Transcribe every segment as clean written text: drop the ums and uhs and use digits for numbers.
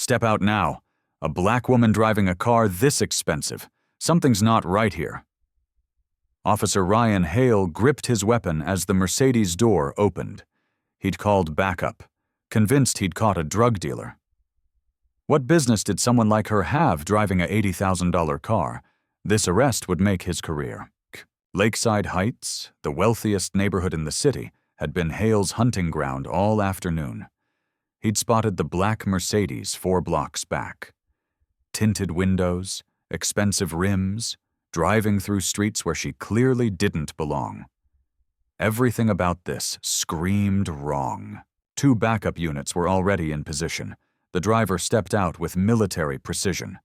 Step out now. A black woman driving a car this expensive. Something's not right here. Officer Ryan Hale gripped his weapon as the Mercedes door opened. He'd called backup, convinced he'd caught a drug dealer. What business did someone like her have driving a $80,000 car? This arrest would make his career. Lakeside Heights, the wealthiest neighborhood in the city, had been Hale's hunting ground all afternoon. He'd spotted the black Mercedes 4 blocks back. Tinted windows, expensive rims, driving through streets where she clearly didn't belong. Everything about this screamed wrong. 2 backup units were already in position. The driver stepped out with military precision.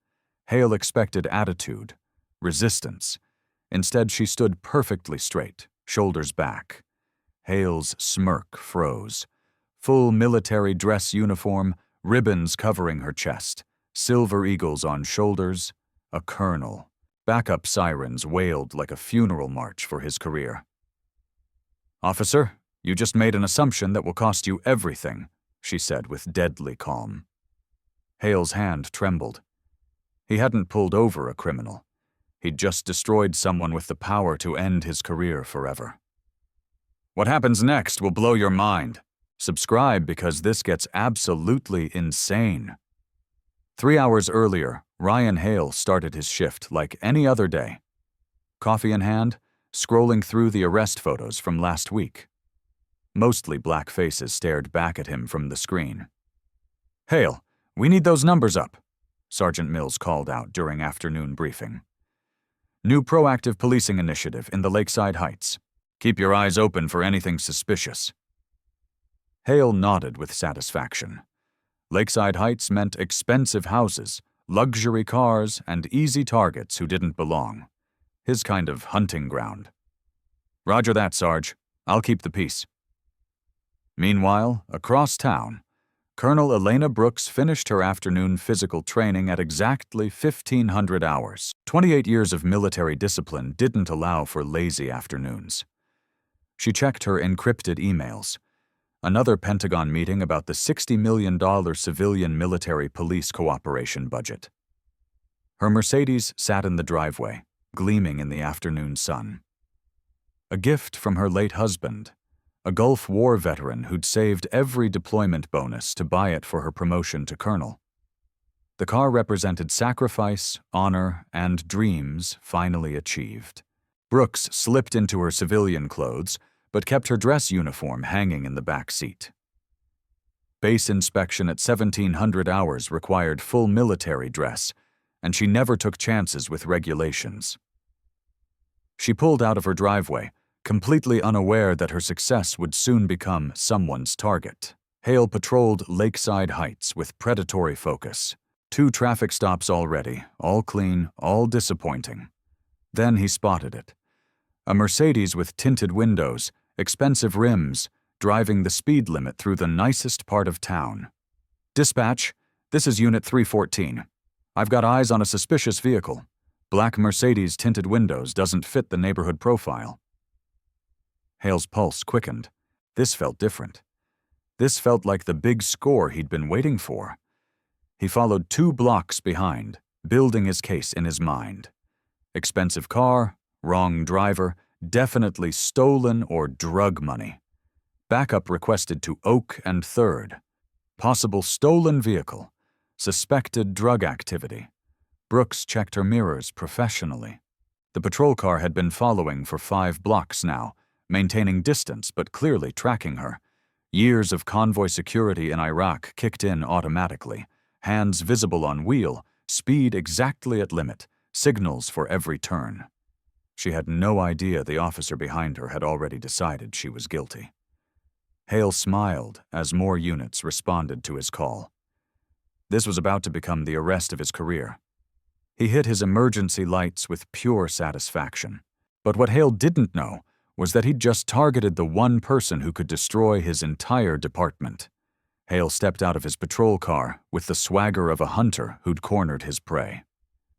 Hale expected attitude, resistance. Instead, she stood perfectly straight, shoulders back. Hale's smirk froze. Full military dress uniform, ribbons covering her chest, silver eagles on shoulders, a colonel. Backup sirens wailed like a funeral march for his career. "Officer, you just made an assumption that will cost you everything," she said with deadly calm. Hale's hand trembled. He hadn't pulled over a criminal. He'd just destroyed someone with the power to end his career forever. What happens next will blow your mind. Subscribe because this gets absolutely insane. 3 hours earlier, Ryan Hale started his shift like any other day. Coffee in hand, scrolling through the arrest photos from last week. Mostly black faces stared back at him from the screen. "Hale, we need those numbers up," Sergeant Mills called out during afternoon briefing. "New proactive policing initiative in the Lakeside Heights. Keep your eyes open for anything suspicious." Hale nodded with satisfaction. Lakeside Heights meant expensive houses, luxury cars, and easy targets who didn't belong. His kind of hunting ground. "Roger that, Sarge. I'll keep the peace." Meanwhile, across town, Colonel Elena Brooks finished her afternoon physical training at exactly 1,500 hours. 28 years of military discipline didn't allow for lazy afternoons. She checked her encrypted emails. Another Pentagon meeting about the $60 million civilian military police cooperation budget. Her Mercedes sat in the driveway, gleaming in the afternoon sun. A gift from her late husband, a Gulf War veteran who'd saved every deployment bonus to buy it for her promotion to colonel. The car represented sacrifice, honor, and dreams finally achieved. Brooks slipped into her civilian clothes, but kept her dress uniform hanging in the back seat. Base inspection at 1,700 hours required full military dress, and she never took chances with regulations. She pulled out of her driveway, completely unaware that her success would soon become someone's target. Hale patrolled Lakeside Heights with predatory focus. 2 traffic stops already, all clean, all disappointing. Then he spotted it. A Mercedes with tinted windows, expensive rims, driving the speed limit through the nicest part of town. "Dispatch, this is Unit 314. I've got eyes on a suspicious vehicle. Black Mercedes tinted windows doesn't fit the neighborhood profile." Hale's pulse quickened. This felt different. This felt like the big score he'd been waiting for. He followed 2 blocks behind, building his case in his mind. Expensive car, wrong driver, definitely stolen or drug money. Backup requested to Oak and 3rd. Possible stolen vehicle. Suspected drug activity. Brooks checked her mirrors professionally. The patrol car had been following for 5 blocks now, maintaining distance but clearly tracking her. Years of convoy security in Iraq kicked in automatically. Hands visible on wheel, speed exactly at limit, signals for every turn. She had no idea the officer behind her had already decided she was guilty. Hale smiled as more units responded to his call. This was about to become the arrest of his career. He hit his emergency lights with pure satisfaction. But what Hale didn't know was that he'd just targeted the one person who could destroy his entire department. Hale stepped out of his patrol car with the swagger of a hunter who'd cornered his prey.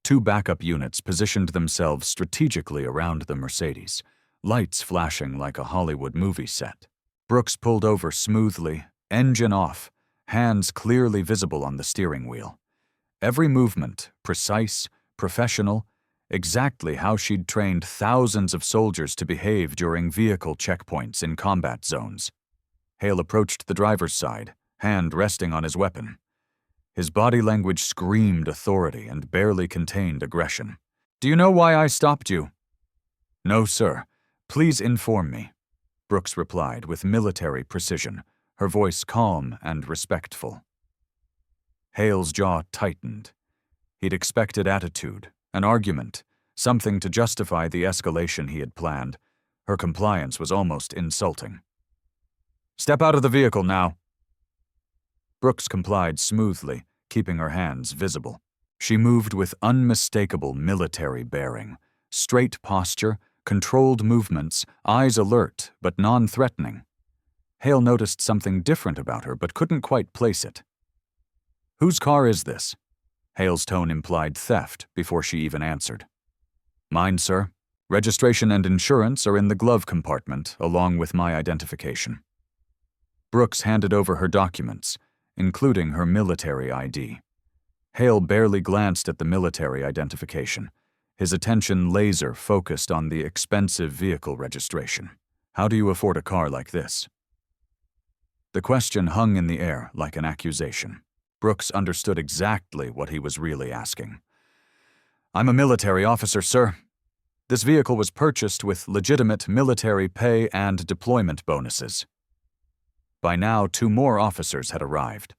2 backup units positioned themselves strategically around the Mercedes, lights flashing like a Hollywood movie set. Brooks pulled over smoothly, engine off, hands clearly visible on the steering wheel. Every movement, precise, professional, exactly how she'd trained thousands of soldiers to behave during vehicle checkpoints in combat zones. Hale approached the driver's side, hand resting on his weapon. His body language screamed authority and barely contained aggression. "Do you know why I stopped you?" "No, sir. Please inform me," Brooks replied with military precision, her voice calm and respectful. Hale's jaw tightened. He'd expected attitude, an argument, something to justify the escalation he had planned. Her compliance was almost insulting. "Step out of the vehicle now." Brooks complied smoothly, keeping her hands visible. She moved with unmistakable military bearing, straight posture, controlled movements, eyes alert but non-threatening. Hale noticed something different about her but couldn't quite place it. "Whose car is this?" Hale's tone implied theft before she even answered. "Mine, sir. Registration and insurance are in the glove compartment, along with my identification." Brooks handed over her documents, including her military ID. Hale barely glanced at the military identification, his attention laser-focused on the expensive vehicle registration. "How do you afford a car like this?" The question hung in the air like an accusation. Brooks understood exactly what he was really asking. "I'm a military officer, sir. This vehicle was purchased with legitimate military pay and deployment bonuses." By now, 2 more officers had arrived.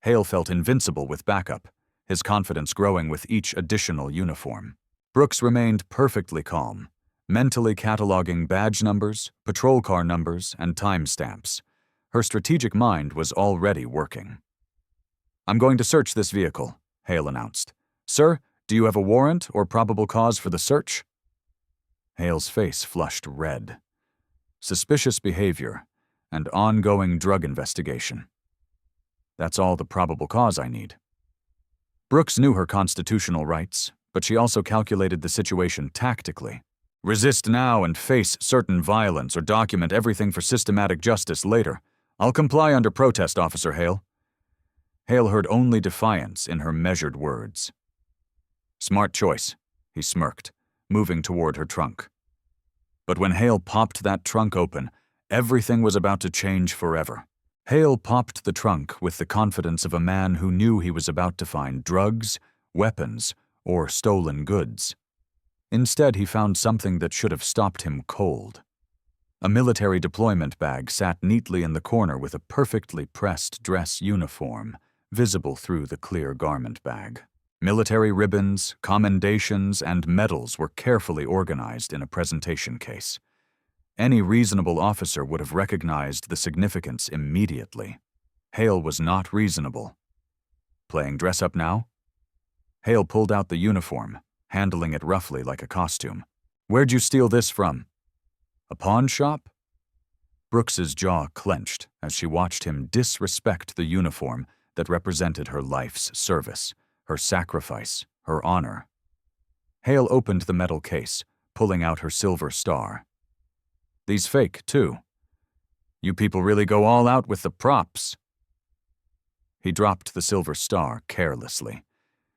Hale felt invincible with backup, his confidence growing with each additional uniform. Brooks remained perfectly calm, mentally cataloging badge numbers, patrol car numbers, and timestamps. Her strategic mind was already working. "I'm going to search this vehicle," Hale announced. "Sir, do you have a warrant or probable cause for the search?" Hale's face flushed red. Suspicious behavior and ongoing drug investigation. "That's all the probable cause I need." Brooks knew her constitutional rights, but she also calculated the situation tactically. "Resist now and face certain violence or document everything for systematic justice later. I'll comply under protest, Officer Hale." Hale heard only defiance in her measured words. "Smart choice," he smirked, moving toward her trunk. But when Hale popped that trunk open, everything was about to change forever. Hale popped the trunk with the confidence of a man who knew he was about to find drugs, weapons, or stolen goods. Instead, he found something that should have stopped him cold. A military deployment bag sat neatly in the corner with a perfectly pressed dress uniform, visible through the clear garment bag. Military ribbons, commendations, and medals were carefully organized in a presentation case. Any reasonable officer would have recognized the significance immediately. Hale was not reasonable. Playing dress-up now? Hale pulled out the uniform, handling it roughly like a costume. "Where'd you steal this from?" "A pawn shop?" Brooks's jaw clenched as she watched him disrespect the uniform that represented her life's service, her sacrifice, her honor. Hale opened the metal case, pulling out her silver star. "These fake, too. You people really go all out with the props." He dropped the silver star carelessly.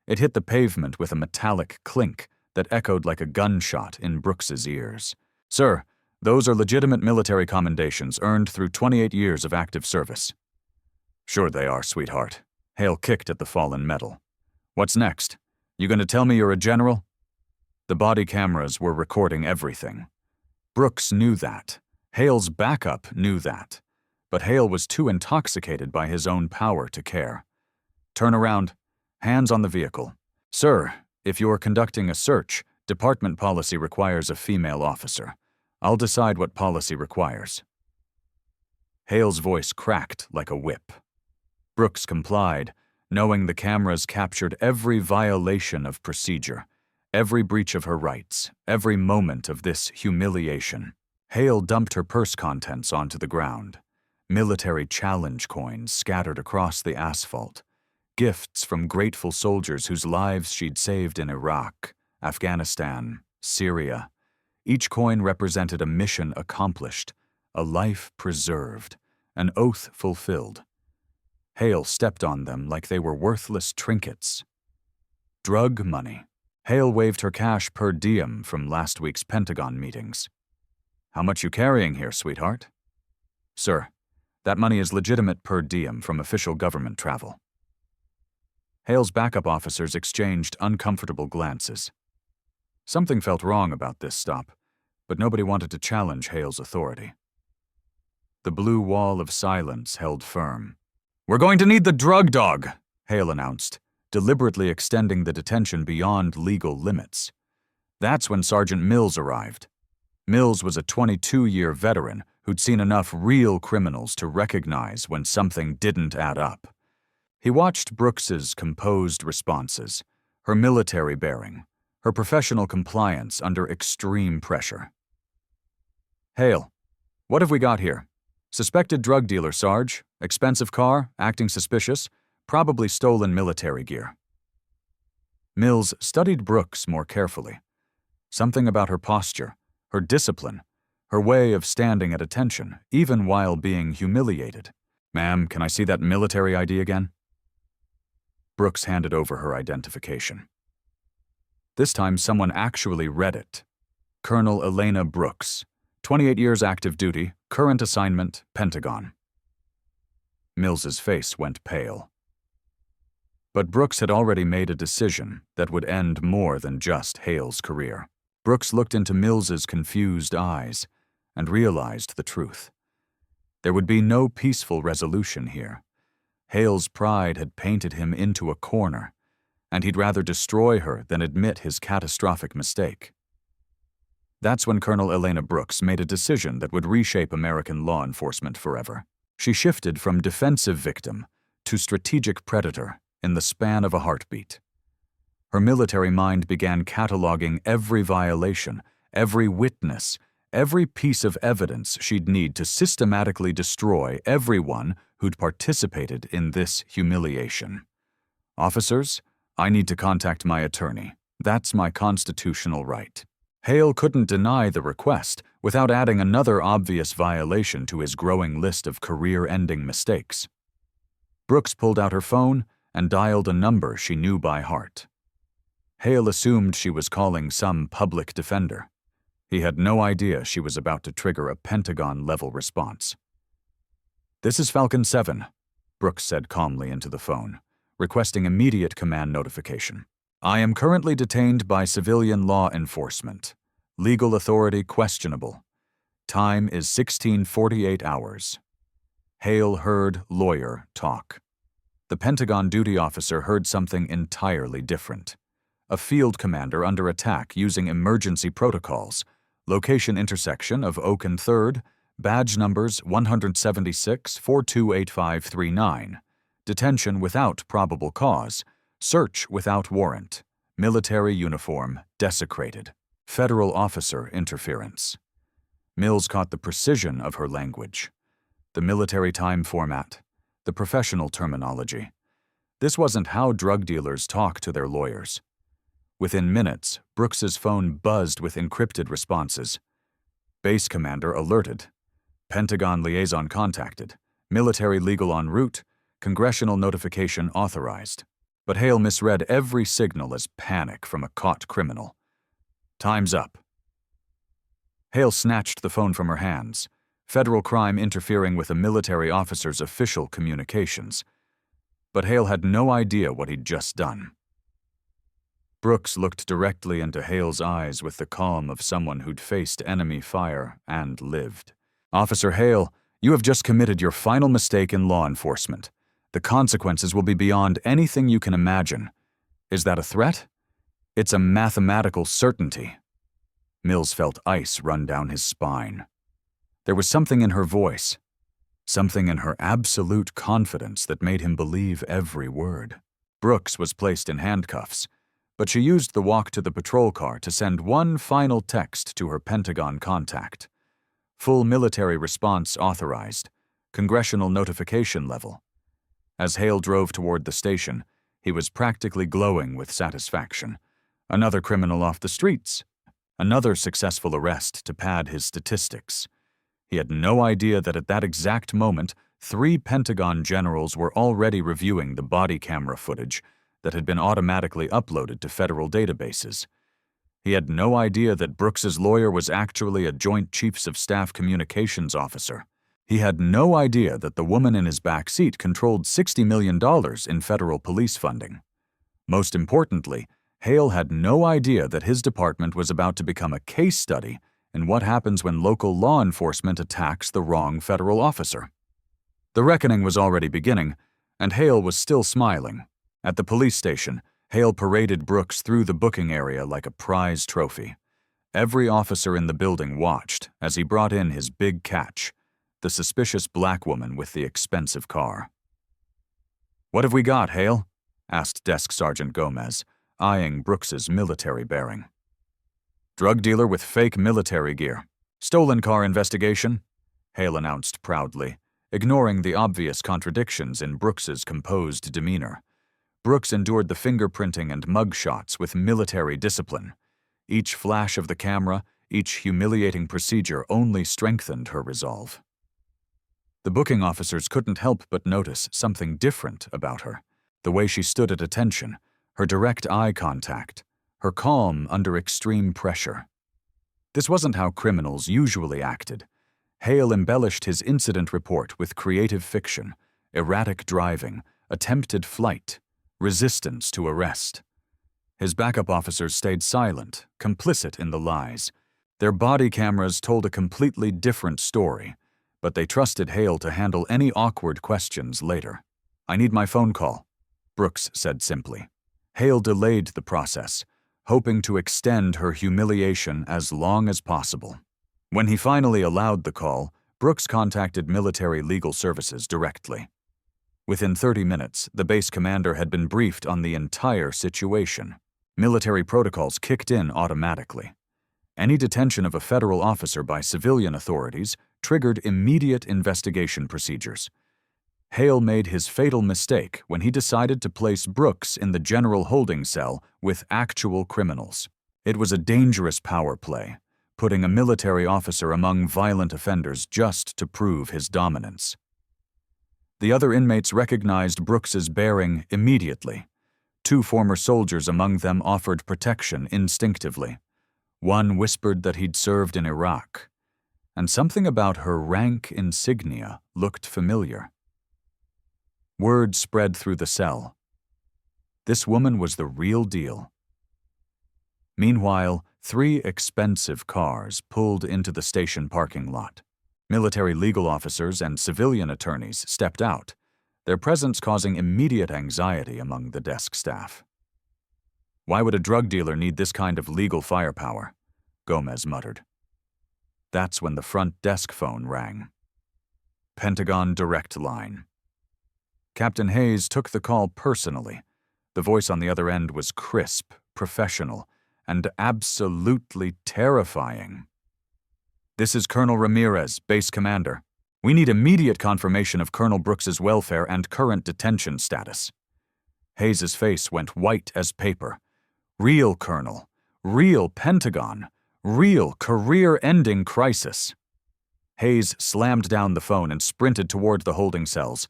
It hit the pavement with a metallic clink that echoed like a gunshot in Brooks's ears. "Sir, those are legitimate military commendations earned through 28 years of active service." "Sure they are, sweetheart." Hale kicked at the fallen metal. "What's next? You gonna tell me you're a general?" The body cameras were recording everything. Brooks knew that. Hale's backup knew that. But Hale was too intoxicated by his own power to care. "Turn around. Hands on the vehicle." "Sir, if you're conducting a search, department policy requires a female officer. I'll decide what policy requires." Hale's voice cracked like a whip. Brooks complied, knowing the cameras captured every violation of procedure, every breach of her rights, every moment of this humiliation. Hale dumped her purse contents onto the ground. Military challenge coins scattered across the asphalt. Gifts from grateful soldiers whose lives she'd saved in Iraq, Afghanistan, Syria. Each coin represented a mission accomplished, a life preserved, an oath fulfilled. Hale stepped on them like they were worthless trinkets. Drug money. Hale waved her cash per diem from last week's Pentagon meetings. How much you carrying here, sweetheart? Sir, that money is legitimate per diem from official government travel. Hale's backup officers exchanged uncomfortable glances. Something felt wrong about this stop, but nobody wanted to challenge Hale's authority. The blue wall of silence held firm. We're going to need the drug dog, Hale announced, deliberately extending the detention beyond legal limits. That's when Sergeant Mills arrived. Mills was a 22-year veteran who'd seen enough real criminals to recognize when something didn't add up. He watched Brooks's composed responses, her military bearing, her professional compliance under extreme pressure. Hale, what have we got here? Suspected drug dealer, Sarge. Expensive car, acting suspicious, probably stolen military gear. Mills studied Brooks more carefully. Something about her posture, her discipline, her way of standing at attention, even while being humiliated. Ma'am, can I see that military ID again? Brooks handed over her identification. This time someone actually read it. Colonel Elena Brooks, 28 years active duty, current assignment, Pentagon. Mills's face went pale. But Brooks had already made a decision that would end more than just Hale's career. Brooks looked into Mills's confused eyes and realized the truth. There would be no peaceful resolution here. Hale's pride had painted him into a corner, and he'd rather destroy her than admit his catastrophic mistake. That's when Colonel Elena Brooks made a decision that would reshape American law enforcement forever. She shifted from defensive victim to strategic predator in the span of a heartbeat. Her military mind began cataloging every violation, every witness, every piece of evidence she'd need to systematically destroy everyone who'd participated in this humiliation. Officers, I need to contact my attorney. That's my constitutional right. Hale couldn't deny the request without adding another obvious violation to his growing list of career-ending mistakes. Brooks pulled out her phone and dialed a number she knew by heart. Hale assumed she was calling some public defender. He had no idea she was about to trigger a Pentagon-level response. This is Falcon 7, Brooks said calmly into the phone, requesting immediate command notification. I am currently detained by civilian law enforcement. Legal authority questionable. Time is 16:48 hours. Hale heard lawyer talk. The Pentagon duty officer heard something entirely different. A field commander under attack using emergency protocols. Location intersection of Oak and 3rd, badge numbers 176 428539. Detention without probable cause. Search without warrant. Military uniform desecrated. Federal officer interference. Mills caught the precision of her language. The military time format. The professional terminology. This wasn't how drug dealers talk to their lawyers. Within minutes, Brooks's phone buzzed with encrypted responses. Base commander alerted. Pentagon liaison contacted. Military legal en route. Congressional notification authorized. But Hale misread every signal as panic from a caught criminal. Time's up. Hale snatched the phone from her hands. Federal crime interfering with a military officer's official communications. But Hale had no idea what he'd just done. Brooks looked directly into Hale's eyes with the calm of someone who'd faced enemy fire and lived. Officer Hale, you have just committed your final mistake in law enforcement. The consequences will be beyond anything you can imagine. Is that a threat? It's a mathematical certainty. Mills felt ice run down his spine. There was something in her voice, something in her absolute confidence that made him believe every word. Brooks was placed in handcuffs, but she used the walk to the patrol car to send one final text to her Pentagon contact. Full military response authorized. Congressional notification level. As Hale drove toward the station, he was practically glowing with satisfaction. Another criminal off the streets. Another successful arrest to pad his statistics. He had no idea that at that exact moment, 3 Pentagon generals were already reviewing the body camera footage that had been automatically uploaded to federal databases. He had no idea that Brooks's lawyer was actually a Joint Chiefs of Staff communications officer. He had no idea that the woman in his back seat controlled $60 million in federal police funding. Most importantly, Hale had no idea that his department was about to become a case study in what happens when local law enforcement attacks the wrong federal officer. The reckoning was already beginning, and Hale was still smiling. At the police station, Hale paraded Brooks through the booking area like a prize trophy. Every officer in the building watched as he brought in his big catch, the suspicious black woman with the expensive car. "What have we got, Hale?" asked Desk Sergeant Gomez, eyeing Brooks's military bearing. "Drug dealer with fake military gear. Stolen car investigation," Hale announced proudly, ignoring the obvious contradictions in Brooks's composed demeanor. Brooks endured the fingerprinting and mug shots with military discipline. Each flash of the camera, each humiliating procedure only strengthened her resolve. The booking officers couldn't help but notice something different about her. The way she stood at attention, her direct eye contact, her calm under extreme pressure. This wasn't how criminals usually acted. Hale embellished his incident report with creative fiction, erratic driving, attempted flight, resistance to arrest. His backup officers stayed silent, complicit in the lies. Their body cameras told a completely different story, but they trusted Hale to handle any awkward questions later. "I need my phone call," Brooks said simply. Hale delayed the process, hoping to extend her humiliation as long as possible. When he finally allowed the call, Brooks contacted military legal services directly. Within 30 minutes, the base commander had been briefed on the entire situation. Military protocols kicked in automatically. Any detention of a federal officer by civilian authorities triggered immediate investigation procedures. Hale made his fatal mistake when he decided to place Brooks in the general holding cell with actual criminals. It was a dangerous power play, putting a military officer among violent offenders just to prove his dominance. The other inmates recognized Brooks's bearing immediately. 2 former soldiers among them offered protection instinctively. One whispered that he'd served in Iraq, and something about her rank insignia looked familiar. Word spread through the cell. This woman was the real deal. Meanwhile, 3 expensive cars pulled into the station parking lot. Military legal officers and civilian attorneys stepped out, their presence causing immediate anxiety among the desk staff. "Why would a drug dealer need this kind of legal firepower?" Gomez muttered. That's when the front desk phone rang. Pentagon Direct Line. Captain Hayes took the call personally. The voice on the other end was crisp, professional, and absolutely terrifying. "This is Colonel Ramirez, base commander. We need immediate confirmation of Colonel Brooks's welfare and current detention status." Hayes's face went white as paper. Real Colonel, real Pentagon, real career-ending crisis. Hayes slammed down the phone and sprinted toward the holding cells,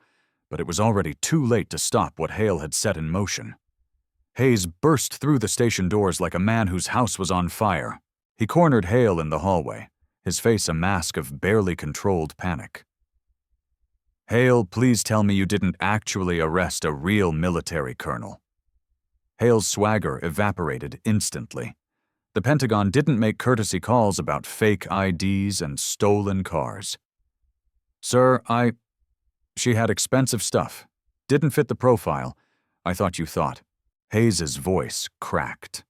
but it was already too late to stop what Hale had set in motion. Hayes burst through the station doors like a man whose house was on fire. He cornered Hale in the hallway, his face a mask of barely controlled panic. "Hale, please tell me you didn't actually arrest a real military colonel." Hale's swagger evaporated instantly. The Pentagon didn't make courtesy calls about fake IDs and stolen cars. "Sir, She had expensive stuff. Didn't fit the profile. I thought you thought." Hayes's voice cracked.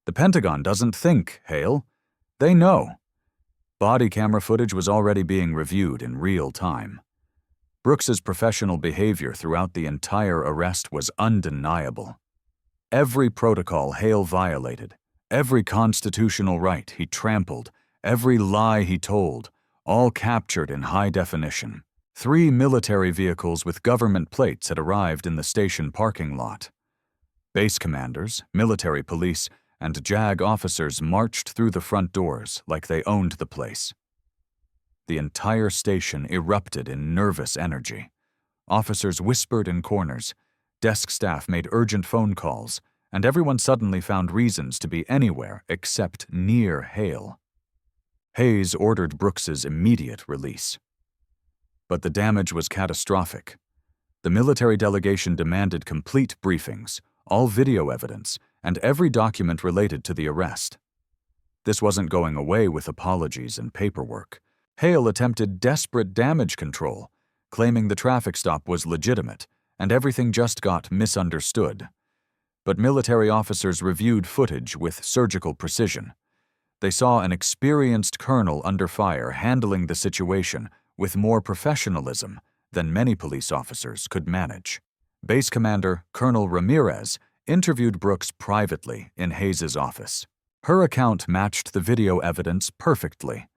"The Pentagon doesn't think, Hale. They know." Body camera footage was already being reviewed in real time. Brooks's professional behavior throughout the entire arrest was undeniable. Every protocol Hale violated, every constitutional right he trampled, every lie he told, all captured in high definition. 3 military vehicles with government plates had arrived in the station parking lot. Base commanders, military police, and JAG officers marched through the front doors like they owned the place. the entire station erupted in nervous energy. Officers whispered in corners, desk staff made urgent phone calls, and everyone suddenly found reasons to be anywhere except near Hale. Hayes ordered Brooks's immediate release. But the damage was catastrophic. The military delegation demanded complete briefings, all video evidence, and every document related to the arrest. This wasn't going away with apologies and paperwork. Hale attempted desperate damage control, claiming the traffic stop was legitimate and everything just got misunderstood. But military officers reviewed footage with surgical precision. They saw an experienced colonel under fire handling the situation with more professionalism than many police officers could manage. Base Commander Colonel Ramirez interviewed Brooks privately in Hayes's office. Her account matched the video evidence perfectly,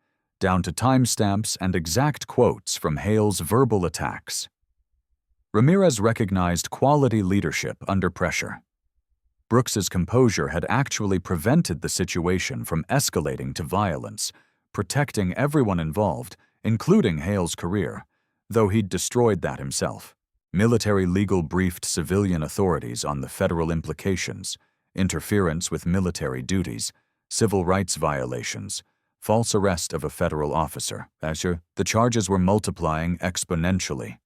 down to timestamps and exact quotes from Hale's verbal attacks. Ramirez recognized quality leadership under pressure. Brooks's composure had actually prevented the situation from escalating to violence, protecting everyone involved, including Hale's career, though he'd destroyed that himself. Military legal briefed civilian authorities on the federal implications, interference with military duties, civil rights violations, false arrest of a federal officer. The charges were multiplying exponentially.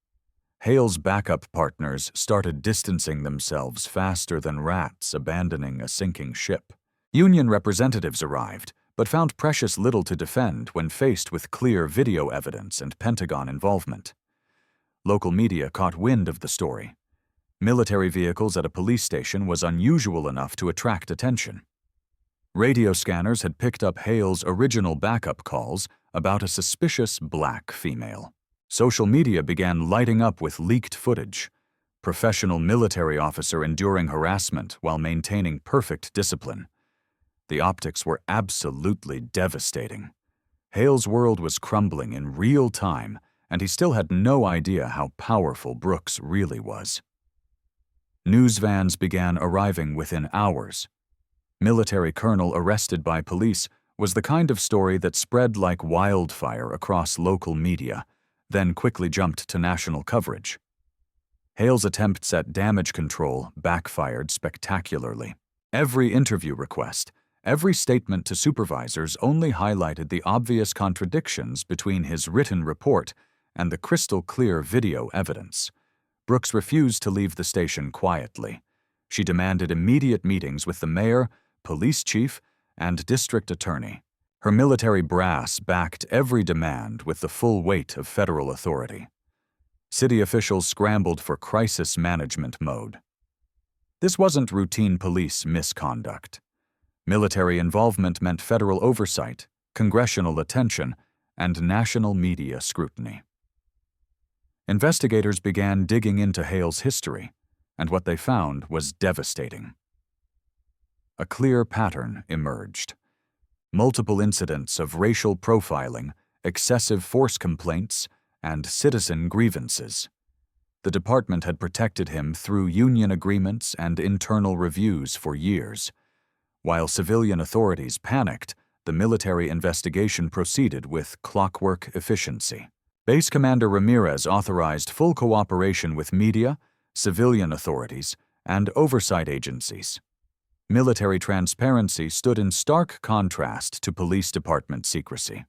Hale's backup partners started distancing themselves faster than rats abandoning a sinking ship. Union representatives arrived, but found precious little to defend when faced with clear video evidence and Pentagon involvement. Local media caught wind of the story. Military vehicles at a police station was unusual enough to attract attention. Radio scanners had picked up Hale's original backup calls about a suspicious black female. Social media began lighting up with leaked footage. Professional military officer enduring harassment while maintaining perfect discipline. The optics were absolutely devastating. Hale's world was crumbling in real time, and he still had no idea how powerful Brooks really was. News vans began arriving within hours. Military colonel arrested by police was the kind of story that spread like wildfire across local media, then quickly jumped to national coverage. Hale's attempts at damage control backfired spectacularly. Every interview request, every statement to supervisors only highlighted the obvious contradictions between his written report and the crystal-clear video evidence. Brooks refused to leave the station quietly. She demanded immediate meetings with the mayor, police chief, and district attorney. Her military brass backed every demand with the full weight of federal authority. City officials scrambled for crisis management mode. This wasn't routine police misconduct. Military involvement meant federal oversight, congressional attention, and national media scrutiny. Investigators began digging into Hale's history, and what they found was devastating. A clear pattern emerged. Multiple incidents of racial profiling, excessive force complaints, and citizen grievances. The department had protected him through union agreements and internal reviews for years. While civilian authorities panicked, the military investigation proceeded with clockwork efficiency. Base Commander Ramirez authorized full cooperation with media, civilian authorities, and oversight agencies. Military transparency stood in stark contrast to police department secrecy.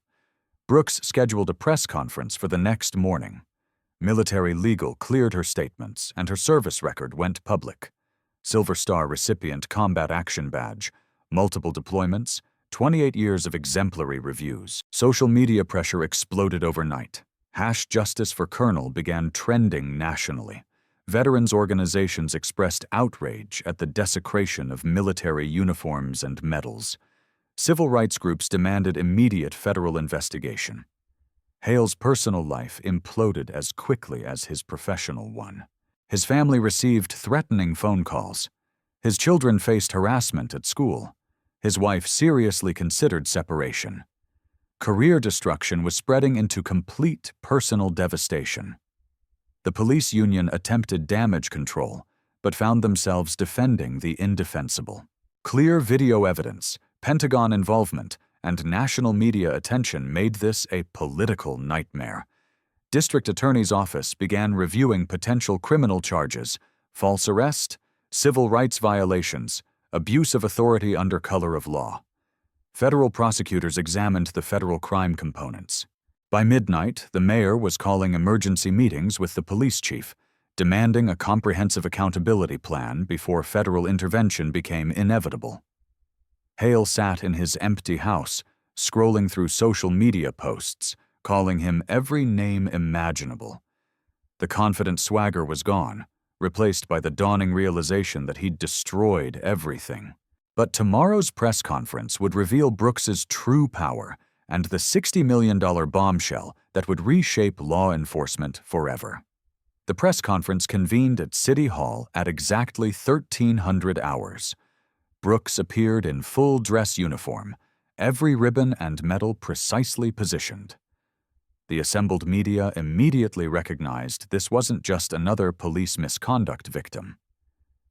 Brooks scheduled a press conference for the next morning. Military legal cleared her statements, and her service record went public. Silver Star recipient Combat Action Badge, multiple deployments, 28 years of exemplary reviews. Social media pressure exploded overnight. #Justice for Colonel began trending nationally. Veterans organizations expressed outrage at the desecration of military uniforms and medals. Civil rights groups demanded immediate federal investigation. Hale's personal life imploded as quickly as his professional one. His family received threatening phone calls. His children faced harassment at school. His wife seriously considered separation. Career destruction was spreading into complete personal devastation. The police union attempted damage control, but found themselves defending the indefensible. Clear video evidence, Pentagon involvement, and national media attention made this a political nightmare. District Attorney's Office began reviewing potential criminal charges, false arrest, civil rights violations, abuse of authority under color of law. Federal prosecutors examined the federal crime components. By midnight, the mayor was calling emergency meetings with the police chief, demanding a comprehensive accountability plan before federal intervention became inevitable. Hale sat in his empty house, scrolling through social media posts, calling him every name imaginable. The confident swagger was gone, replaced by the dawning realization that he'd destroyed everything. But tomorrow's press conference would reveal Brooks's true power and the $60 million bombshell that would reshape law enforcement forever. The press conference convened at City Hall at exactly 1300 hours. Brooks appeared in full dress uniform, every ribbon and medal precisely positioned. The assembled media immediately recognized this wasn't just another police misconduct victim.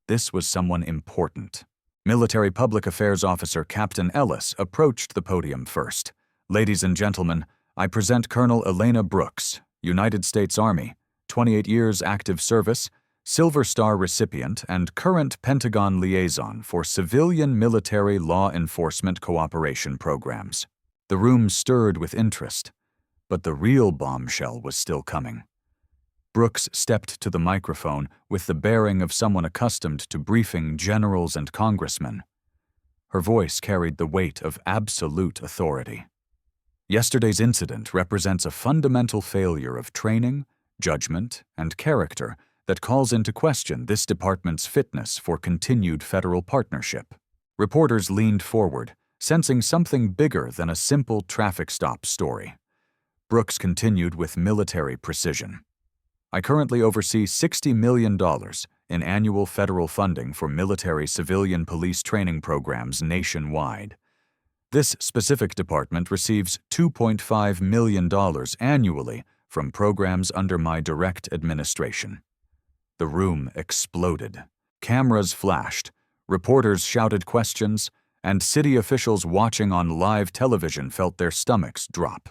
This was someone important. Military Public Affairs Officer Captain Ellis approached the podium first. "Ladies and gentlemen, I present Colonel Elena Brooks, United States Army, 28 years active service, Silver Star recipient, and current Pentagon liaison for civilian-military law enforcement cooperation programs." The room stirred with interest, but the real bombshell was still coming. Brooks stepped to the microphone with the bearing of someone accustomed to briefing generals and congressmen. Her voice carried the weight of absolute authority. "Yesterday's incident represents a fundamental failure of training, judgment, and character that calls into question this department's fitness for continued federal partnership." Reporters leaned forward, sensing something bigger than a simple traffic stop story. Brooks continued with military precision. "I currently oversee $60 million in annual federal funding for military civilian police training programs nationwide. This specific department receives $2.5 million annually from programs under my direct administration." The room exploded. Cameras flashed, reporters shouted questions, and city officials watching on live television felt their stomachs drop.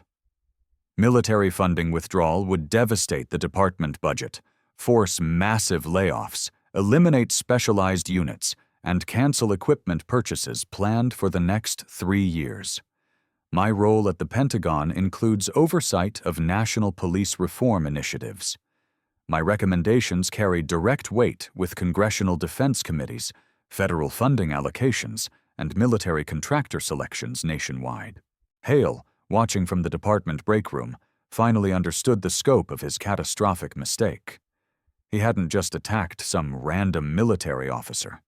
Military funding withdrawal would devastate the department budget, force massive layoffs, eliminate specialized units, and cancel equipment purchases planned for the next 3 years. My role at the Pentagon includes oversight of national police reform initiatives. My recommendations carry direct weight with congressional defense committees, federal funding allocations, and military contractor selections nationwide. Hale, watching from the department break room, finally understood the scope of his catastrophic mistake. He hadn't just attacked some random military officer.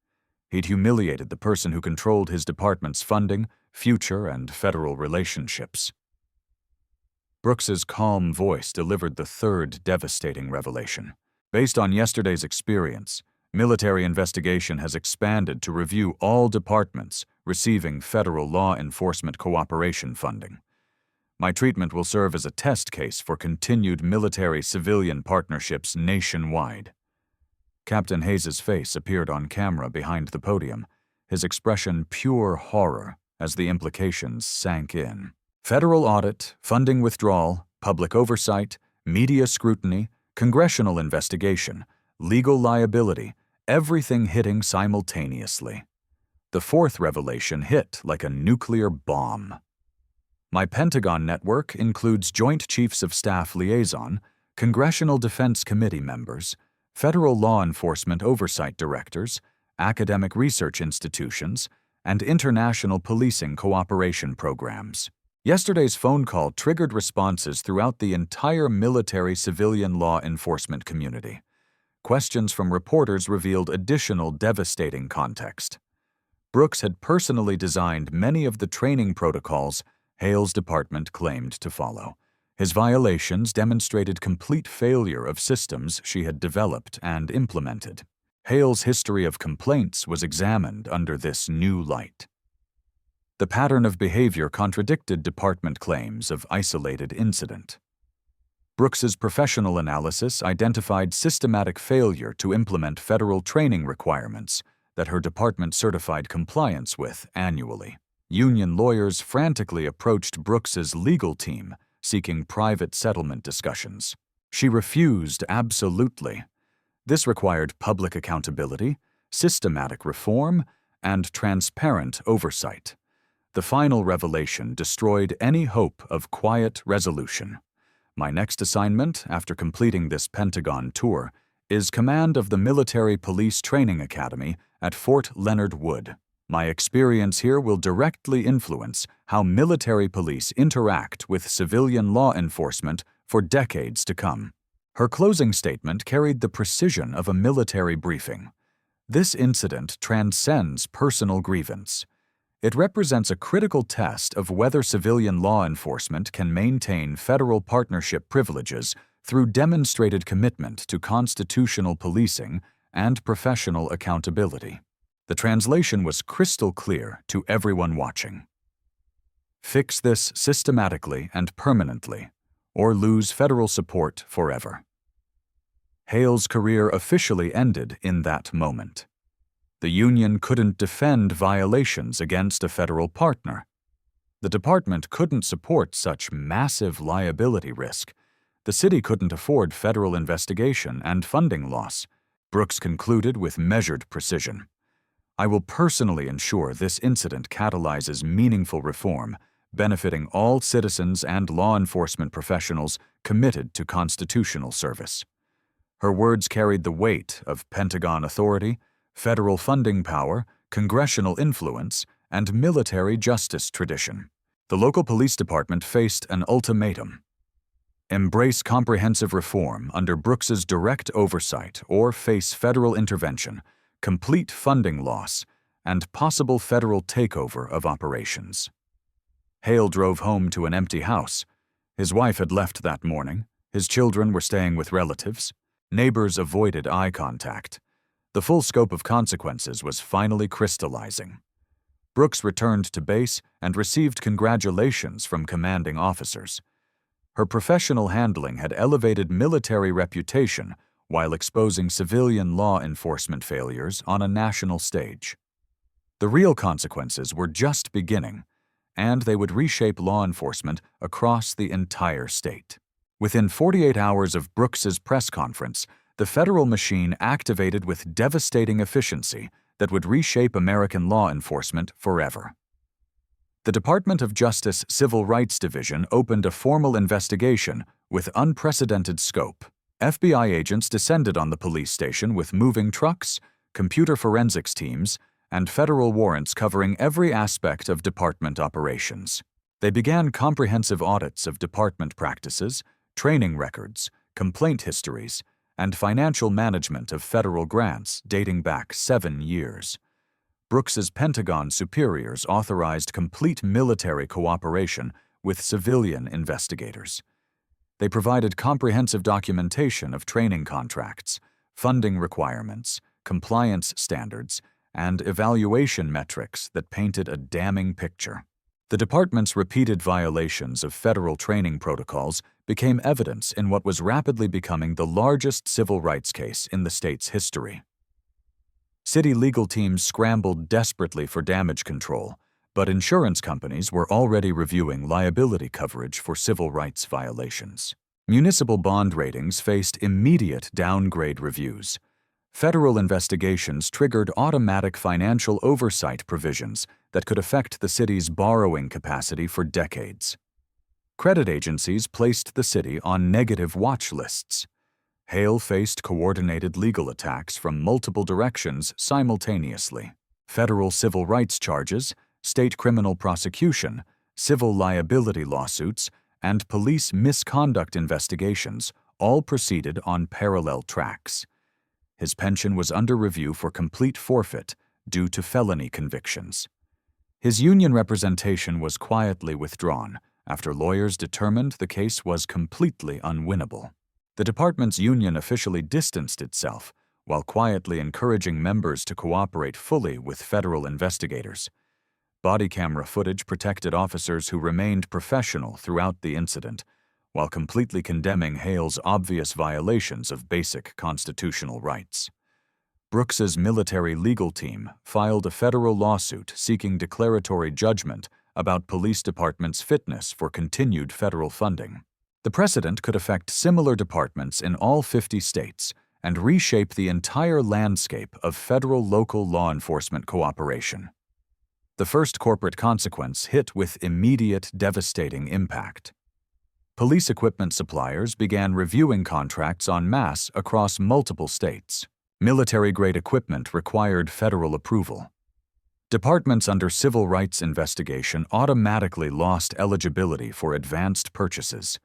He'd humiliated the person who controlled his department's funding, future, and federal relationships. Brooks's calm voice delivered the third devastating revelation. "Based on yesterday's experience, military investigation has expanded to review all departments receiving federal law enforcement cooperation funding. My treatment will serve as a test case for continued military-civilian partnerships nationwide." Captain Hayes's face appeared on camera behind the podium, his expression pure horror as the implications sank in. Federal audit, funding withdrawal, public oversight, media scrutiny, congressional investigation, legal liability, everything hitting simultaneously. The fourth revelation hit like a nuclear bomb. My Pentagon network includes Joint Chiefs of Staff liaison, Congressional Defense Committee members, federal law enforcement oversight directors, academic research institutions, and international policing cooperation programs. Yesterday's phone call triggered responses throughout the entire military-civilian law enforcement community. Questions from reporters revealed additional devastating context. Brooks had personally designed many of the training protocols Hale's department claimed to follow. His violations demonstrated complete failure of systems she had developed and implemented. Hale's history of complaints was examined under this new light. The pattern of behavior contradicted department claims of isolated incident. Brooks's professional analysis identified systematic failure to implement federal training requirements that her department certified compliance with annually. Union lawyers frantically approached Brooks's legal team, seeking private settlement discussions. She refused absolutely. This required public accountability, systematic reform, and transparent oversight. The final revelation destroyed any hope of quiet resolution. My next assignment, after completing this Pentagon tour, is command of the Military Police Training Academy at Fort Leonard Wood. My experience here will directly influence how military police interact with civilian law enforcement for decades to come. Her closing statement carried the precision of a military briefing. This incident transcends personal grievance. It represents a critical test of whether civilian law enforcement can maintain federal partnership privileges through demonstrated commitment to constitutional policing and professional accountability. The translation was crystal clear to everyone watching. Fix this systematically and permanently, or lose federal support forever. Hale's career officially ended in that moment. The union couldn't defend violations against a federal partner. The department couldn't support such massive liability risk. The city couldn't afford federal investigation and funding loss. Brooks concluded with measured precision. I will personally ensure this incident catalyzes meaningful reform, benefiting all citizens and law enforcement professionals committed to constitutional service. Her words carried the weight of Pentagon authority, federal funding power, congressional influence, and military justice tradition. The local police department faced an ultimatum: embrace comprehensive reform under Brooks's direct oversight or face federal intervention, complete funding loss, and possible federal takeover of operations. Hale drove home to an empty house. His wife had left that morning. His children were staying with relatives. Neighbors avoided eye contact. The full scope of consequences was finally crystallizing. Brooks returned to base and received congratulations from commanding officers. Her professional handling had elevated military reputation while exposing civilian law enforcement failures on a national stage. The real consequences were just beginning, and they would reshape law enforcement across the entire state. Within 48 hours of Brooks's press conference, the federal machine activated with devastating efficiency that would reshape American law enforcement forever. The Department of Justice Civil Rights Division opened a formal investigation with unprecedented scope. FBI agents descended on the police station with moving trucks, computer forensics teams, and federal warrants covering every aspect of department operations. They began comprehensive audits of department practices, training records, complaint histories, and financial management of federal grants dating back 7 years. Brooks's Pentagon superiors authorized complete military cooperation with civilian investigators. They provided comprehensive documentation of training contracts, funding requirements, compliance standards, and evaluation metrics that painted a damning picture. The department's repeated violations of federal training protocols became evidence in what was rapidly becoming the largest civil rights case in the state's history. City legal teams scrambled desperately for damage control, but insurance companies were already reviewing liability coverage for civil rights violations. Municipal bond ratings faced immediate downgrade reviews. Federal investigations triggered automatic financial oversight provisions that could affect the city's borrowing capacity for decades. Credit agencies placed the city on negative watch lists. Hale faced coordinated legal attacks from multiple directions simultaneously. Federal civil rights charges, state criminal prosecution, civil liability lawsuits, and police misconduct investigations all proceeded on parallel tracks. His pension was under review for complete forfeit due to felony convictions. His union representation was quietly withdrawn after lawyers determined the case was completely unwinnable. The department's union officially distanced itself while quietly encouraging members to cooperate fully with federal investigators. Body camera footage protected officers who remained professional throughout the incident, while completely condemning Hale's obvious violations of basic constitutional rights. Brooks's military legal team filed a federal lawsuit seeking declaratory judgment about police departments' fitness for continued federal funding. The precedent could affect similar departments in all 50 states and reshape the entire landscape of federal-local law enforcement cooperation. The first corporate consequence hit with immediate, devastating impact. Police equipment suppliers began reviewing contracts en masse across multiple states. Military-grade equipment required federal approval. Departments under civil rights investigation automatically lost eligibility for advanced purchases.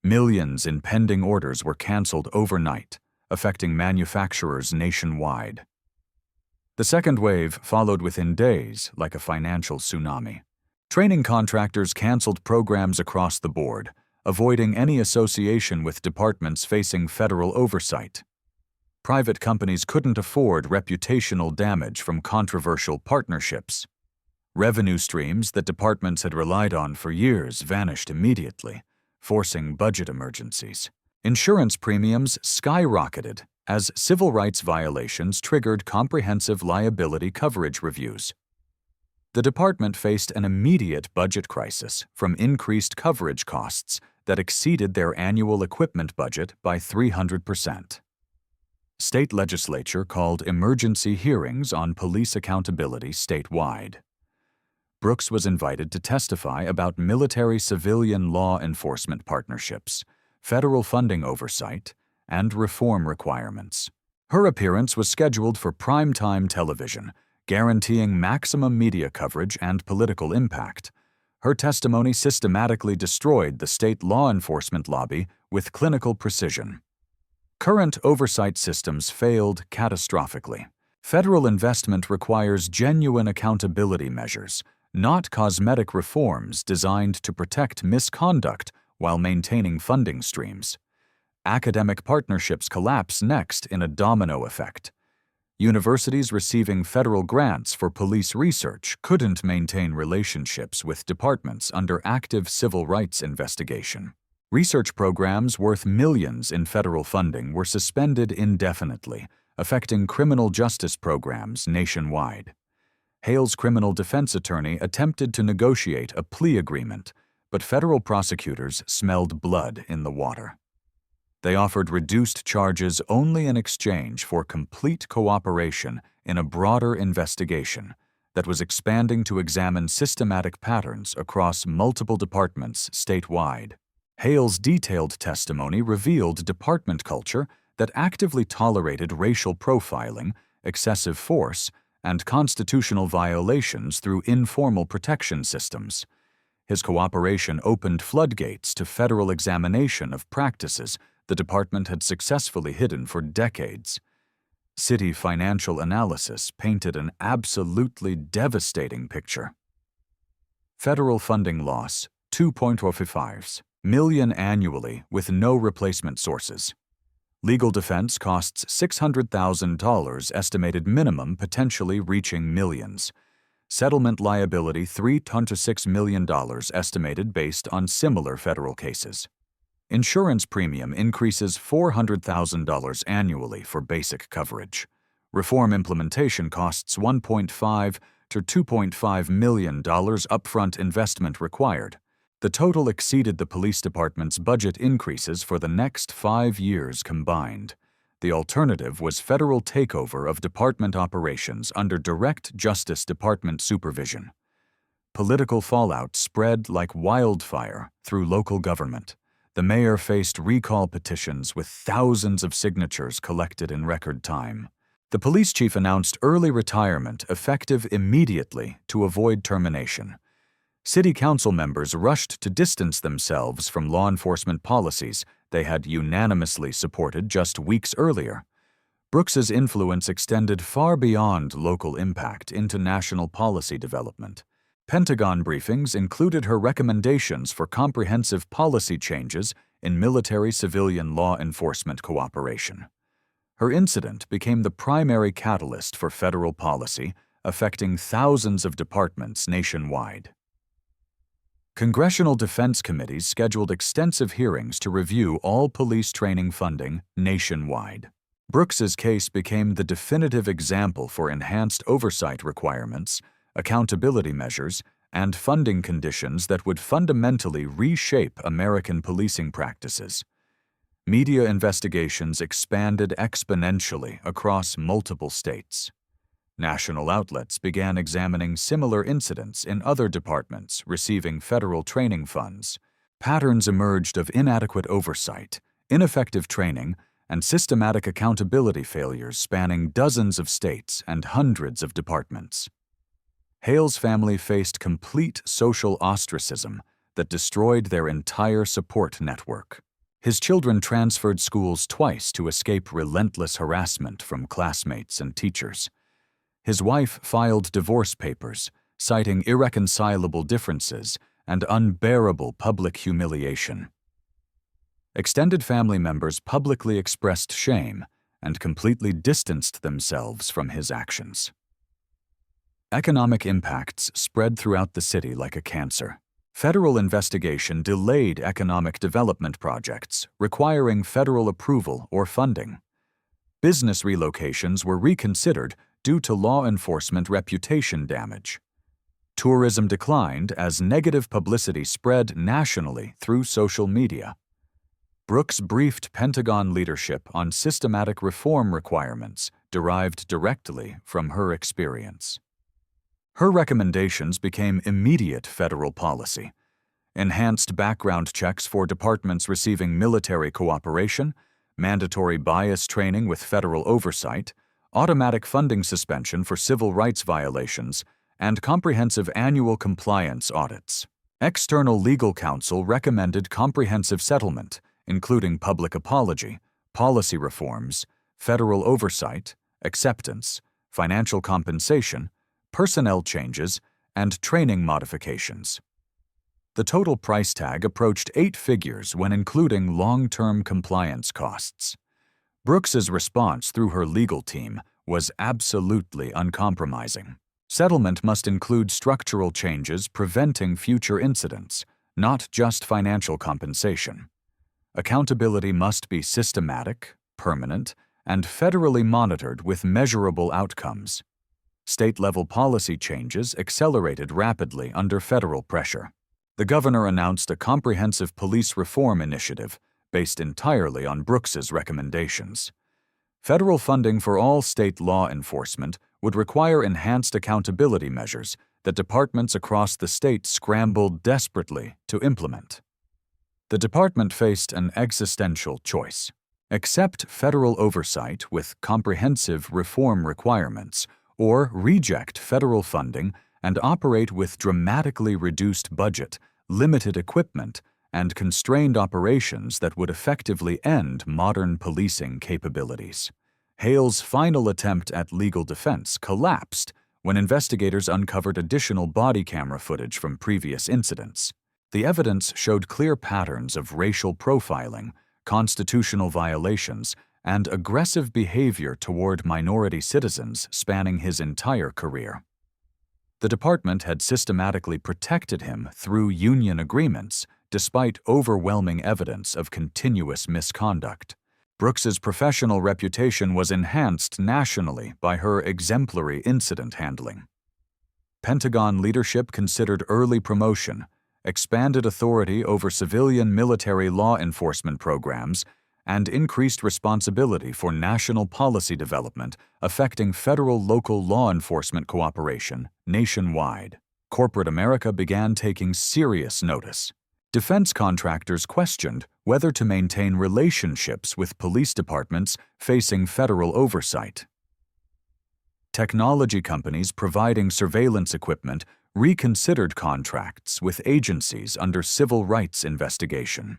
Millions in pending orders were canceled overnight, affecting manufacturers nationwide. The second wave followed within days, like a financial tsunami. Training contractors canceled programs across the board, avoiding any association with departments facing federal oversight. Private companies couldn't afford reputational damage from controversial partnerships. Revenue streams that departments had relied on for years vanished immediately, forcing budget emergencies. Insurance premiums skyrocketed as civil rights violations triggered comprehensive liability coverage reviews. The department faced an immediate budget crisis from increased coverage costs that exceeded their annual equipment budget by 300%. State legislature called emergency hearings on police accountability statewide. Brooks was invited to testify about military-civilian law enforcement partnerships, federal funding oversight, and reform requirements. Her appearance was scheduled for primetime television, guaranteeing maximum media coverage and political impact. Her testimony systematically destroyed the state law enforcement lobby with clinical precision. Current oversight systems failed catastrophically. Federal investment requires genuine accountability measures, not cosmetic reforms designed to protect misconduct while maintaining funding streams. Academic partnerships collapse next in a domino effect. Universities receiving federal grants for police research couldn't maintain relationships with departments under active civil rights investigation. Research programs worth millions in federal funding were suspended indefinitely, affecting criminal justice programs nationwide. Hale's criminal defense attorney attempted to negotiate a plea agreement, but federal prosecutors smelled blood in the water. They offered reduced charges only in exchange for complete cooperation in a broader investigation that was expanding to examine systematic patterns across multiple departments statewide. Hale's detailed testimony revealed department culture that actively tolerated racial profiling, excessive force, and constitutional violations through informal protection systems. His cooperation opened floodgates to federal examination of practices the department had successfully hidden for decades. City financial analysis painted an absolutely devastating picture. Federal funding loss, $2.45 million annually with no replacement sources. Legal defense costs $600,000 estimated minimum, potentially reaching millions. Settlement liability $3 to $6 million estimated based on similar federal cases. Insurance premium increases $400,000 annually for basic coverage. Reform implementation costs $1.5 to $2.5 million upfront investment required. The total exceeded the police department's budget increases for the next 5 years combined. The alternative was federal takeover of department operations under direct Justice Department supervision. Political fallout spread like wildfire through local government. The mayor faced recall petitions with thousands of signatures collected in record time. The police chief announced early retirement effective immediately to avoid termination. City council members rushed to distance themselves from law enforcement policies they had unanimously supported just weeks earlier. Brooks's influence extended far beyond local impact into national policy development. Pentagon briefings included her recommendations for comprehensive policy changes in military-civilian law enforcement cooperation. Her incident became the primary catalyst for federal policy, affecting thousands of departments nationwide. Congressional defense committees scheduled extensive hearings to review all police training funding nationwide. Brooks's case became the definitive example for enhanced oversight requirements, accountability measures, and funding conditions that would fundamentally reshape American policing practices. Media investigations expanded exponentially across multiple states. National outlets began examining similar incidents in other departments receiving federal training funds. Patterns emerged of inadequate oversight, ineffective training, and systematic accountability failures spanning dozens of states and hundreds of departments. Hale's family faced complete social ostracism that destroyed their entire support network. His children transferred schools twice to escape relentless harassment from classmates and teachers. His wife filed divorce papers, citing irreconcilable differences and unbearable public humiliation. Extended family members publicly expressed shame and completely distanced themselves from his actions. Economic impacts spread throughout the city like a cancer. Federal investigation delayed economic development projects requiring federal approval or funding. Business relocations were reconsidered due to law enforcement reputation damage. Tourism declined as negative publicity spread nationally through social media. Brooks briefed Pentagon leadership on systematic reform requirements derived directly from her experience. Her recommendations became immediate federal policy. Enhanced background checks for departments receiving military cooperation, mandatory bias training with federal oversight, automatic funding suspension for civil rights violations, and comprehensive annual compliance audits. External legal counsel recommended comprehensive settlement, including public apology, policy reforms, federal oversight, acceptance, financial compensation, personnel changes, and training modifications. The total price tag approached 8 figures when including long-term compliance costs. Brooks's response through her legal team was absolutely uncompromising. Settlement must include structural changes preventing future incidents, not just financial compensation. Accountability must be systematic, permanent, and federally monitored with measurable outcomes. State-level policy changes accelerated rapidly under federal pressure. The governor announced a comprehensive police reform initiative based entirely on Brooks's recommendations. Federal funding for all state law enforcement would require enhanced accountability measures that departments across the state scrambled desperately to implement. The department faced an existential choice: accept federal oversight with comprehensive reform requirements, or reject federal funding and operate with dramatically reduced budget, limited equipment, and constrained operations that would effectively end modern policing capabilities. Hale's final attempt at legal defense collapsed when investigators uncovered additional body camera footage from previous incidents. The evidence showed clear patterns of racial profiling, constitutional violations, and aggressive behavior toward minority citizens spanning his entire career. The department had systematically protected him through union agreements, despite overwhelming evidence of continuous misconduct. Brooks's professional reputation was enhanced nationally by her exemplary incident handling. Pentagon leadership considered early promotion, expanded authority over civilian military law enforcement programs, and increased responsibility for national policy development affecting federal-local law enforcement cooperation nationwide. Corporate America began taking serious notice. Defense contractors questioned whether to maintain relationships with police departments facing federal oversight. Technology companies providing surveillance equipment reconsidered contracts with agencies under civil rights investigation.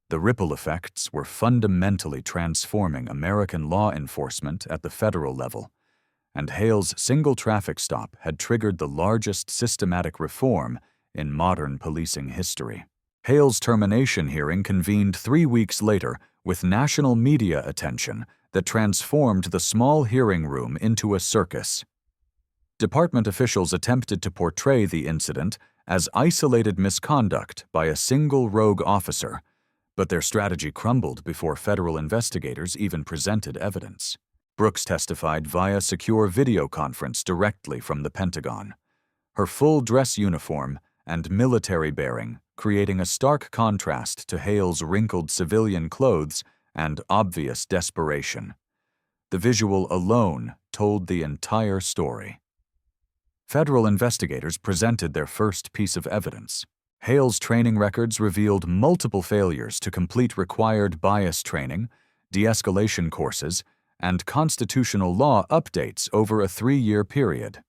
The ripple effects were fundamentally transforming American law enforcement at the federal level, and Hale's single traffic stop had triggered the largest systematic reform in modern policing history. Hale's termination hearing convened 3 weeks later with national media attention that transformed the small hearing room into a circus. Department officials attempted to portray the incident as isolated misconduct by a single rogue officer, But their strategy crumbled before federal investigators even presented evidence. Brooks testified via secure video conference directly from the Pentagon. Her full dress uniform and military bearing creating a stark contrast to Hale's wrinkled civilian clothes and obvious desperation. The visual alone told the entire story. Federal investigators presented their first piece of evidence. Hale's training records revealed multiple failures to complete required bias training, de-escalation courses, and constitutional law updates over a 3-year period.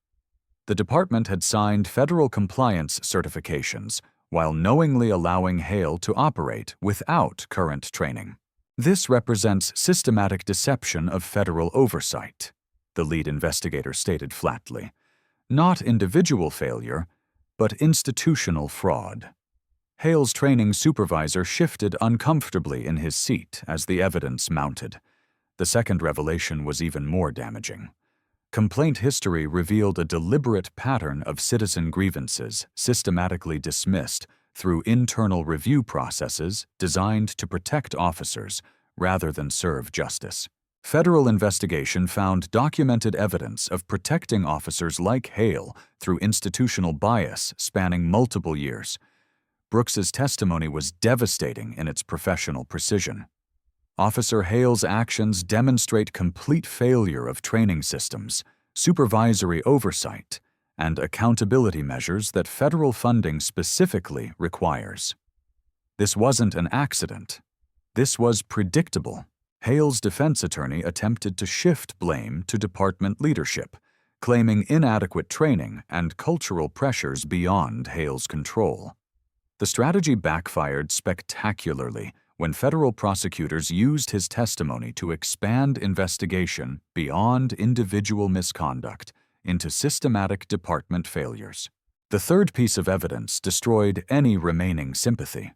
The department had signed federal compliance certifications while knowingly allowing Hale to operate without current training. This represents systematic deception of federal oversight, the lead investigator stated flatly. Not individual failure, but institutional fraud. Hale's training supervisor shifted uncomfortably in his seat as the evidence mounted. The second revelation was even more damaging. Complaint history revealed a deliberate pattern of citizen grievances systematically dismissed through internal review processes designed to protect officers rather than serve justice. Federal investigation found documented evidence of protecting officers like Hale through institutional bias spanning multiple years. Brooks's testimony was devastating in its professional precision. Officer Hale's actions demonstrate complete failure of training systems, supervisory oversight, and accountability measures that federal funding specifically requires. This wasn't an accident. This was predictable. Hale's defense attorney attempted to shift blame to department leadership, claiming inadequate training and cultural pressures beyond Hale's control. The strategy backfired spectacularly when federal prosecutors used his testimony to expand investigation beyond individual misconduct into systematic department failures. The third piece of evidence destroyed any remaining sympathy.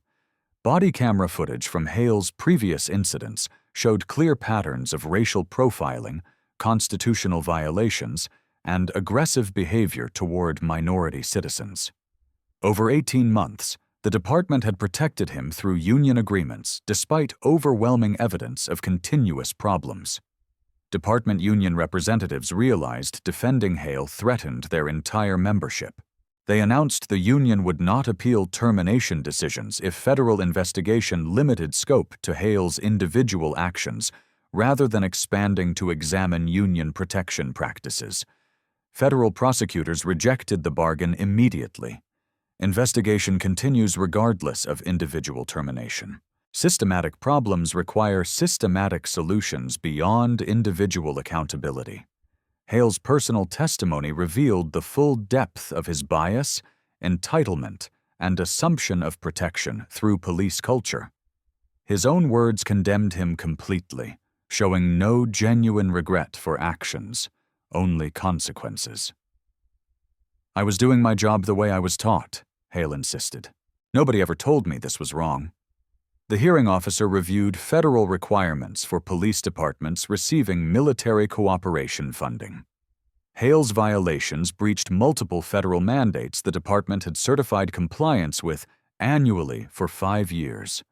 Body camera footage from Hale's previous incidents showed clear patterns of racial profiling, constitutional violations, and aggressive behavior toward minority citizens. Over 18 months, the department had protected him through union agreements despite overwhelming evidence of continuous problems. Department union representatives realized defending Hale threatened their entire membership. They announced the union would not appeal termination decisions if federal investigation limited scope to Hale's individual actions rather than expanding to examine union protection practices. Federal prosecutors rejected the bargain immediately. Investigation continues regardless of individual termination. Systematic problems require systematic solutions beyond individual accountability. Hale's personal testimony revealed the full depth of his bias, entitlement, and assumption of protection through police culture. His own words condemned him completely, showing no genuine regret for actions, only consequences. "I was doing my job the way I was taught," Hale insisted. "Nobody ever told me this was wrong." The hearing officer reviewed federal requirements for police departments receiving military cooperation funding. Hale's violations breached multiple federal mandates the department had certified compliance with annually for 5 years.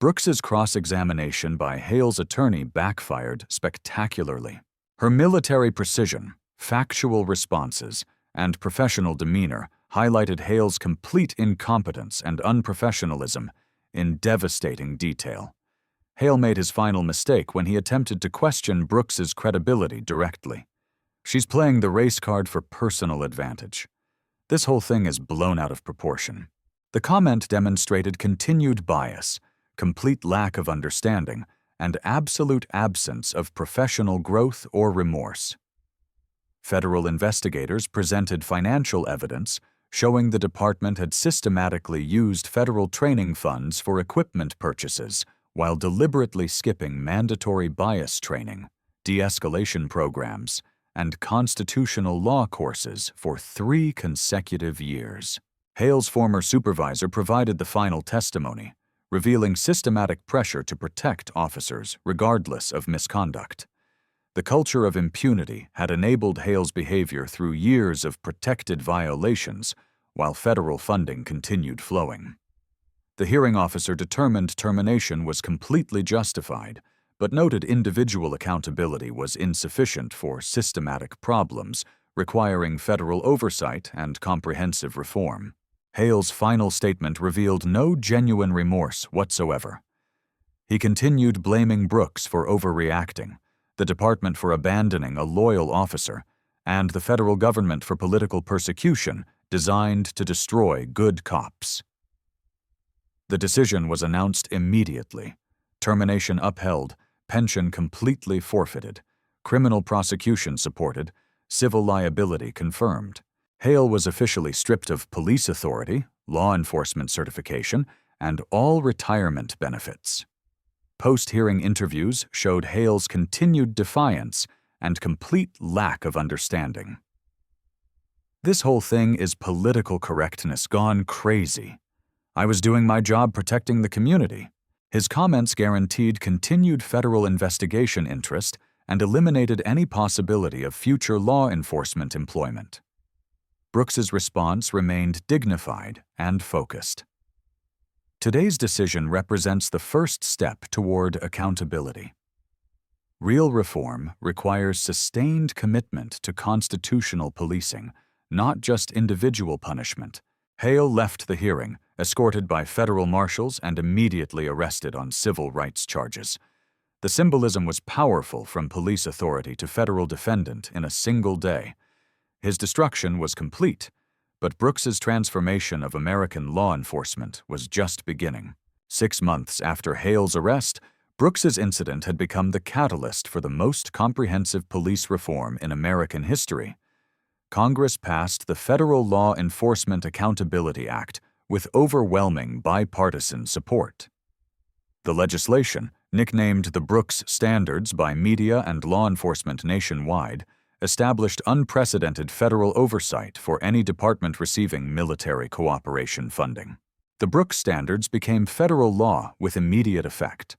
Brooks's cross-examination by Hale's attorney backfired spectacularly. Her military precision, factual responses, and professional demeanor highlighted Hale's complete incompetence and unprofessionalism in devastating detail. Hale made his final mistake when he attempted to question Brooks's credibility directly. "She's playing the race card for personal advantage. This whole thing is blown out of proportion." The comment demonstrated continued bias, complete lack of understanding, and absolute absence of professional growth or remorse. Federal investigators presented financial evidence showing the department had systematically used federal training funds for equipment purchases while deliberately skipping mandatory bias training, de-escalation programs, and constitutional law courses for 3 consecutive years. Hale's former supervisor provided the final testimony, revealing systematic pressure to protect officers regardless of misconduct. The culture of impunity had enabled Hale's behavior through years of protected violations while federal funding continued flowing. The hearing officer determined termination was completely justified, but noted individual accountability was insufficient for systematic problems requiring federal oversight and comprehensive reform. Hale's final statement revealed no genuine remorse whatsoever. He continued blaming Brooks for overreacting, the department for abandoning a loyal officer, and the federal government for political persecution designed to destroy good cops. The decision was announced immediately. Termination upheld, pension completely forfeited, criminal prosecution supported, civil liability confirmed. Hale was officially stripped of police authority, law enforcement certification, and all retirement benefits. Post-hearing interviews showed Hale's continued defiance and complete lack of understanding. "This whole thing is political correctness gone crazy. I was doing my job protecting the community." His comments guaranteed continued federal investigation interest and eliminated any possibility of future law enforcement employment. Brooks's response remained dignified and focused. Today's decision represents the first step toward accountability. Real reform requires sustained commitment to constitutional policing, not just individual punishment. Hale left the hearing, escorted by federal marshals and immediately arrested on civil rights charges. The symbolism was powerful from police authority to federal defendant in a single day. His destruction was complete, but Brooks's transformation of American law enforcement was just beginning. 6 months after Hale's arrest, Brooks's incident had become the catalyst for the most comprehensive police reform in American history. Congress passed the Federal Law Enforcement Accountability Act with overwhelming bipartisan support. The legislation, nicknamed the Brooks Standards by media and law enforcement nationwide, established unprecedented federal oversight for any department receiving military cooperation funding. The Brooks Standards became federal law with immediate effect.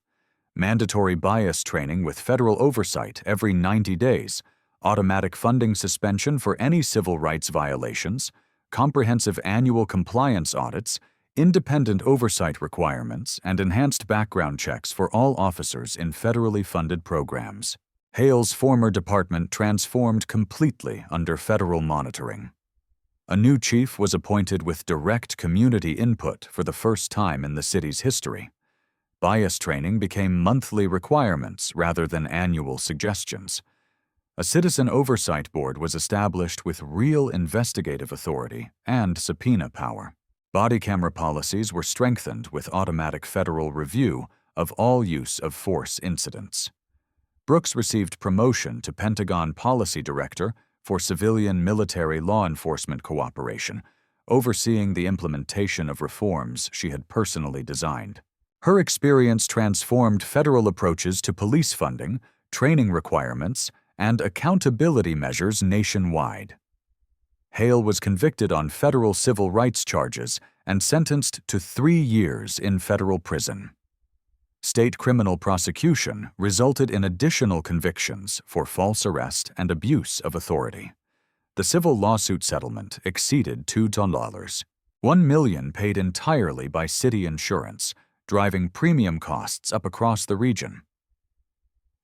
Mandatory bias training with federal oversight every 90 days, automatic funding suspension for any civil rights violations, comprehensive annual compliance audits, independent oversight requirements, and enhanced background checks for all officers in federally funded programs. Hale's former department transformed completely under federal monitoring. A new chief was appointed with direct community input for the first time in the city's history. Bias training became monthly requirements rather than annual suggestions. A citizen oversight board was established with real investigative authority and subpoena power. Body camera policies were strengthened with automatic federal review of all use of force incidents. Brooks received promotion to Pentagon Policy Director for Civilian-Military Law Enforcement Cooperation, overseeing the implementation of reforms she had personally designed. Her experience transformed federal approaches to police funding, training requirements, and accountability measures nationwide. Hale was convicted on federal civil rights charges and sentenced to 3 years in federal prison. State criminal prosecution resulted in additional convictions for false arrest and abuse of authority. The civil lawsuit settlement exceeded $2 $1 million paid entirely by city insurance, driving premium costs up across the region.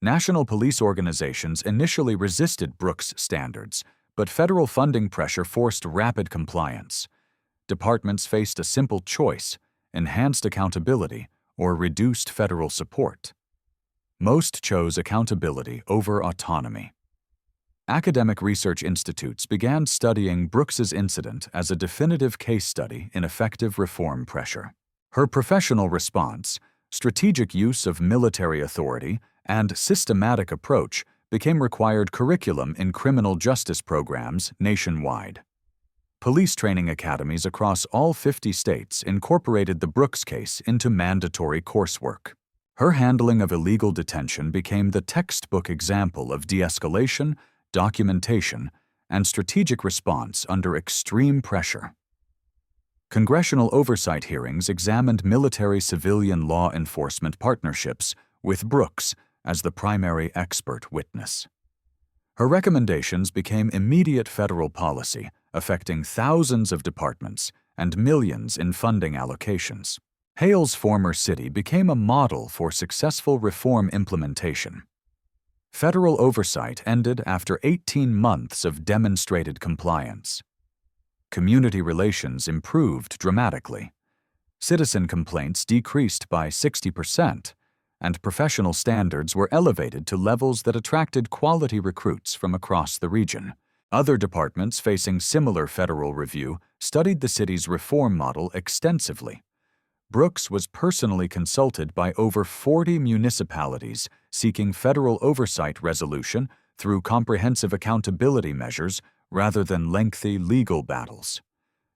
National police organizations initially resisted Brooks standards, but federal funding pressure forced rapid compliance. Departments faced a simple choice: enhanced accountability or reduced federal support. Most chose accountability over autonomy. Academic research institutes began studying Brooks's incident as a definitive case study in effective reform pressure. Her professional response, strategic use of military authority, and systematic approach became required curriculum in criminal justice programs nationwide. Police training academies across all 50 states incorporated the Brooks case into mandatory coursework. Her handling of illegal detention became the textbook example of de-escalation, documentation, and strategic response under extreme pressure. Congressional oversight hearings examined military-civilian law enforcement partnerships, with Brooks as the primary expert witness. Her recommendations became immediate federal policy, affecting thousands of departments and millions in funding allocations. Hale's former city became a model for successful reform implementation. Federal oversight ended after 18 months of demonstrated compliance. Community relations improved dramatically. Citizen complaints decreased by 60%, and professional standards were elevated to levels that attracted quality recruits from across the region. Other departments facing similar federal review studied the city's reform model extensively. Brooks was personally consulted by over 40 municipalities seeking federal oversight resolution through comprehensive accountability measures rather than lengthy legal battles.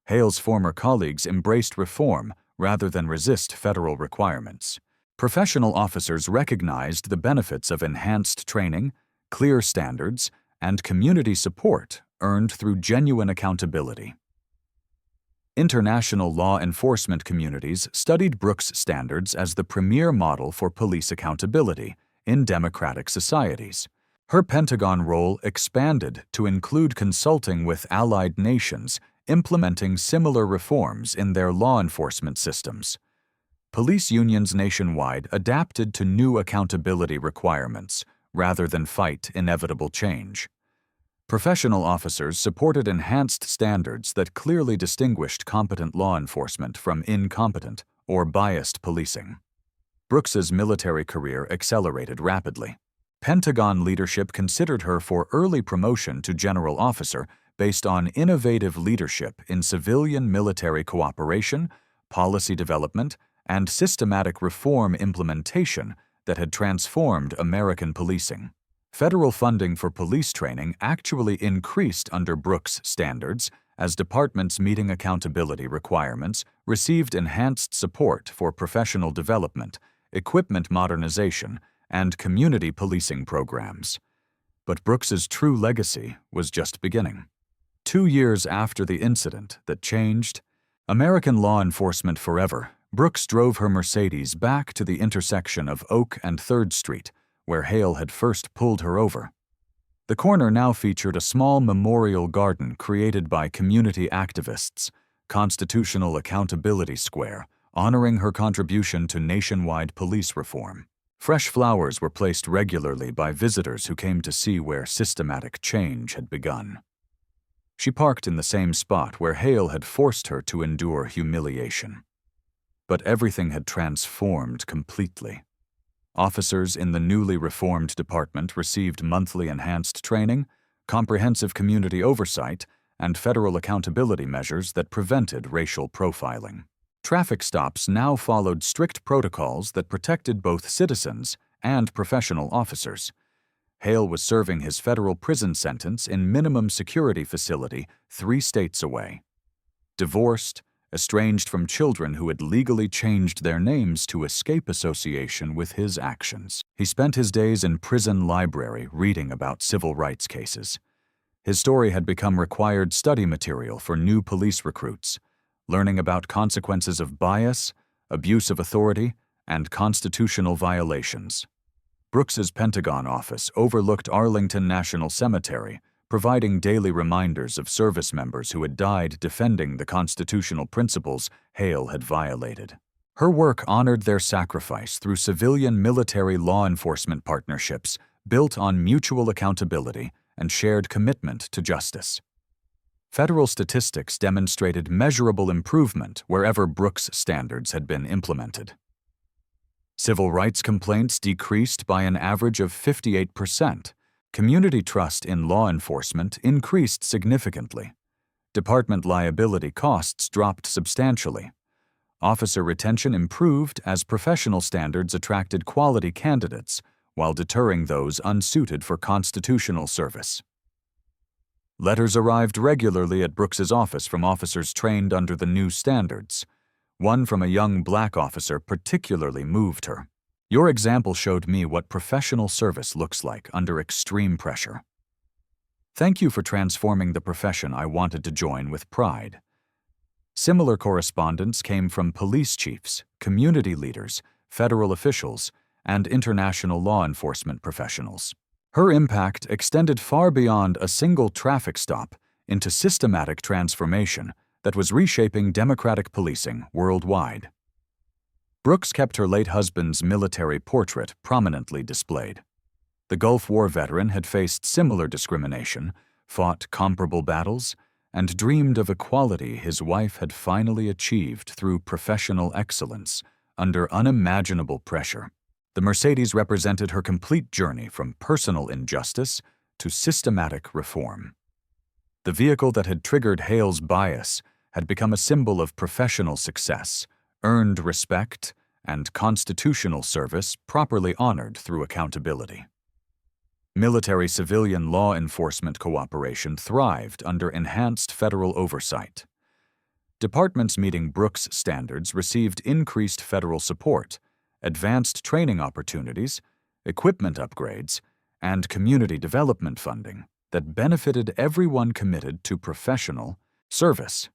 Hale's former colleagues embraced reform rather than resist federal requirements. Professional officers recognized the benefits of enhanced training, clear standards, and community support earned through genuine accountability. International law enforcement communities studied Brooks' standards as the premier model for police accountability in democratic societies. Her Pentagon role expanded to include consulting with allied nations implementing similar reforms in their law enforcement systems. Police unions nationwide adapted to new accountability requirements rather than fight inevitable change. Professional officers supported enhanced standards that clearly distinguished competent law enforcement from incompetent or biased policing. Brooks's military career accelerated rapidly. Pentagon leadership considered her for early promotion to general officer based on innovative leadership in civilian-military cooperation, policy development, and systematic reform implementation that had transformed American policing. Federal funding for police training actually increased under Brooks' standards as departments meeting accountability requirements received enhanced support for professional development, equipment modernization, and community policing programs. But Brooks's true legacy was just beginning. 2 years after the incident that changed American law enforcement forever, Brooks drove her Mercedes back to the intersection of Oak and 3rd Street, where Hale had first pulled her over. The corner now featured a small memorial garden created by community activists, Constitutional Accountability Square, honoring her contribution to nationwide police reform. Fresh flowers were placed regularly by visitors who came to see where systematic change had begun. She parked in the same spot where Hale had forced her to endure humiliation. But everything had transformed completely. Officers in the newly reformed department received monthly enhanced training, comprehensive community oversight, and federal accountability measures that prevented racial profiling. Traffic stops now followed strict protocols that protected both citizens and professional officers. Hale was serving his federal prison sentence in minimum security facility 3 states away. Divorced, estranged from children who had legally changed their names to escape association with his actions. He spent his days in prison library reading about civil rights cases. His story had become required study material for new police recruits, learning about consequences of bias, abuse of authority, and constitutional violations. Brooks's Pentagon office overlooked Arlington National Cemetery, providing daily reminders of service members who had died defending the constitutional principles Hale had violated. Her work honored their sacrifice through civilian-military law enforcement partnerships built on mutual accountability and shared commitment to justice. Federal statistics demonstrated measurable improvement wherever Brooks' standards had been implemented. Civil rights complaints decreased by an average of 58%. Community trust in law enforcement increased significantly. Department liability costs dropped substantially. Officer retention improved as professional standards attracted quality candidates while deterring those unsuited for constitutional service. Letters arrived regularly at Brooks's office from officers trained under the new standards. One from a young black officer particularly moved her. "Your example showed me what professional service looks like under extreme pressure. Thank you for transforming the profession I wanted to join with pride." Similar correspondence came from police chiefs, community leaders, federal officials, and international law enforcement professionals. Her impact extended far beyond a single traffic stop into systematic transformation that was reshaping democratic policing worldwide. Brooks kept her late husband's military portrait prominently displayed. The Gulf War veteran had faced similar discrimination, fought comparable battles, and dreamed of equality his wife had finally achieved through professional excellence under unimaginable pressure. The Mercedes represented her complete journey from personal injustice to systematic reform. The vehicle that had triggered Hale's bias had become a symbol of professional success, earned respect, and constitutional service properly honored through accountability. Military-civilian law enforcement cooperation thrived under enhanced federal oversight. Departments meeting Brooks standards received increased federal support, advanced training opportunities, equipment upgrades, and community development funding that benefited everyone committed to professional service.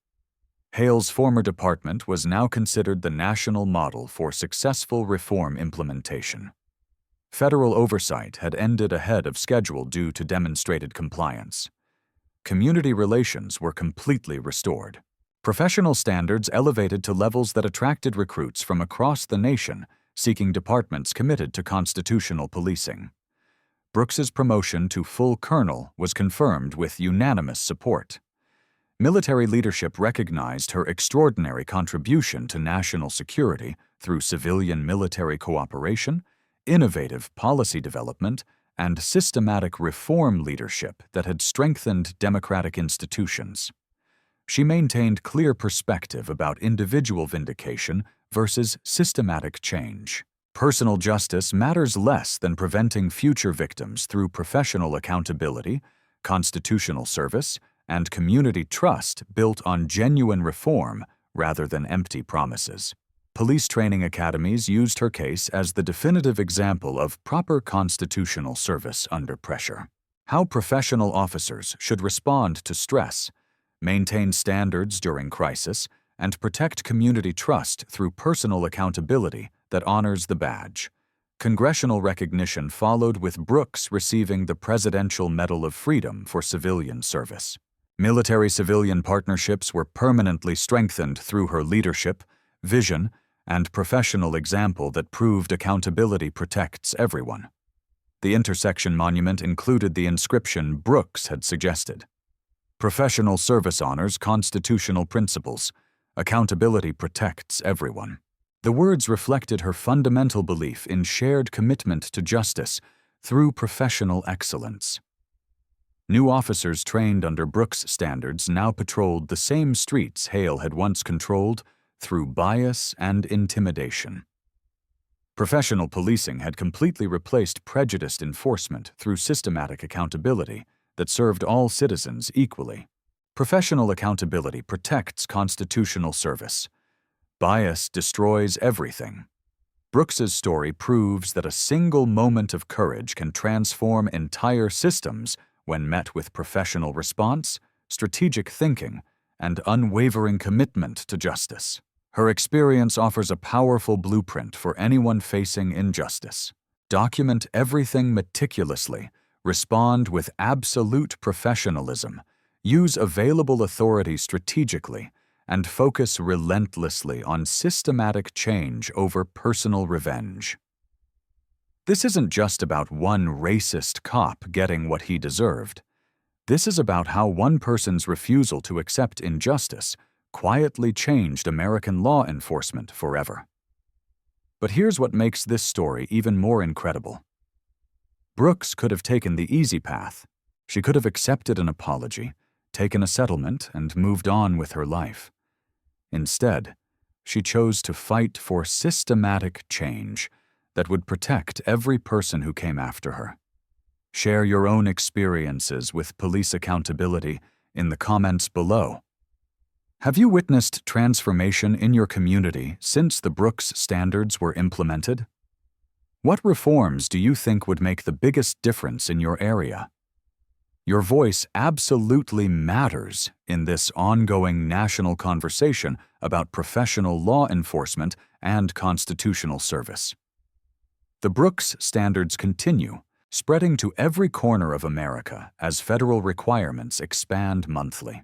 Hale's former department was now considered the national model for successful reform implementation. Federal oversight had ended ahead of schedule due to demonstrated compliance. Community relations were completely restored. Professional standards elevated to levels that attracted recruits from across the nation seeking departments committed to constitutional policing. Brooks's promotion to full colonel was confirmed with unanimous support. Military leadership recognized her extraordinary contribution to national security through civilian-military cooperation, innovative policy development, and systematic reform leadership that had strengthened democratic institutions. She maintained clear perspective about individual vindication versus systematic change. Personal justice matters less than preventing future victims through professional accountability, constitutional service, and community trust built on genuine reform rather than empty promises. Police training academies used her case as the definitive example of proper constitutional service under pressure. How professional officers should respond to stress, maintain standards during crisis, and protect community trust through personal accountability that honors the badge. Congressional recognition followed with Brooks receiving the Presidential Medal of Freedom for civilian service. Military-civilian partnerships were permanently strengthened through her leadership, vision, and professional example that proved accountability protects everyone. The intersection monument included the inscription Brooks had suggested. Professional service honors constitutional principles. Accountability protects everyone. The words reflected her fundamental belief in shared commitment to justice through professional excellence. New officers trained under Brooks standards now patrolled the same streets Hale had once controlled through bias and intimidation. Professional policing had completely replaced prejudiced enforcement through systematic accountability that served all citizens equally. Professional accountability protects constitutional service. Bias destroys everything. Brooks's story proves that a single moment of courage can transform entire systems when met with professional response, strategic thinking, and unwavering commitment to justice. Her experience offers a powerful blueprint for anyone facing injustice. Document everything meticulously, respond with absolute professionalism, use available authority strategically, and focus relentlessly on systematic change over personal revenge. This isn't just about one racist cop getting what he deserved. This is about how one person's refusal to accept injustice quietly changed American law enforcement forever. But here's what makes this story even more incredible. Brooks could have taken the easy path. She could have accepted an apology, taken a settlement, and moved on with her life. Instead, she chose to fight for systematic change that would protect every person who came after her. Share your own experiences with police accountability in the comments below. Have you witnessed transformation in your community since the Brooks standards were implemented? What reforms do you think would make the biggest difference in your area? Your voice absolutely matters in this ongoing national conversation about professional law enforcement and constitutional service. The Brooks standards continue, spreading to every corner of America as federal requirements expand monthly.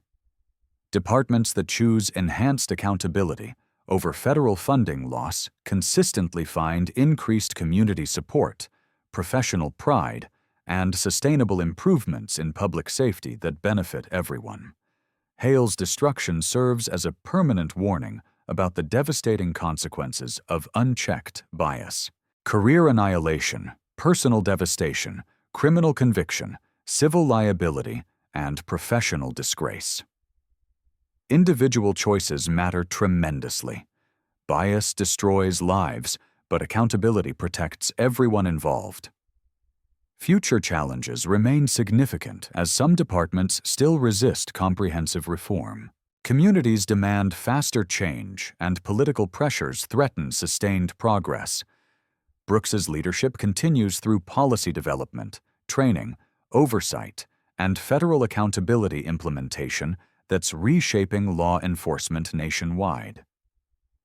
Departments that choose enhanced accountability over federal funding loss consistently find increased community support, professional pride, and sustainable improvements in public safety that benefit everyone. Hale's destruction serves as a permanent warning about the devastating consequences of unchecked bias. Career annihilation, personal devastation, criminal conviction, civil liability, and professional disgrace. Individual choices matter tremendously. Bias destroys lives, but accountability protects everyone involved. Future challenges remain significant as some departments still resist comprehensive reform. Communities demand faster change, and political pressures threaten sustained progress. Brooks's leadership continues through policy development, training, oversight, and federal accountability implementation that's reshaping law enforcement nationwide.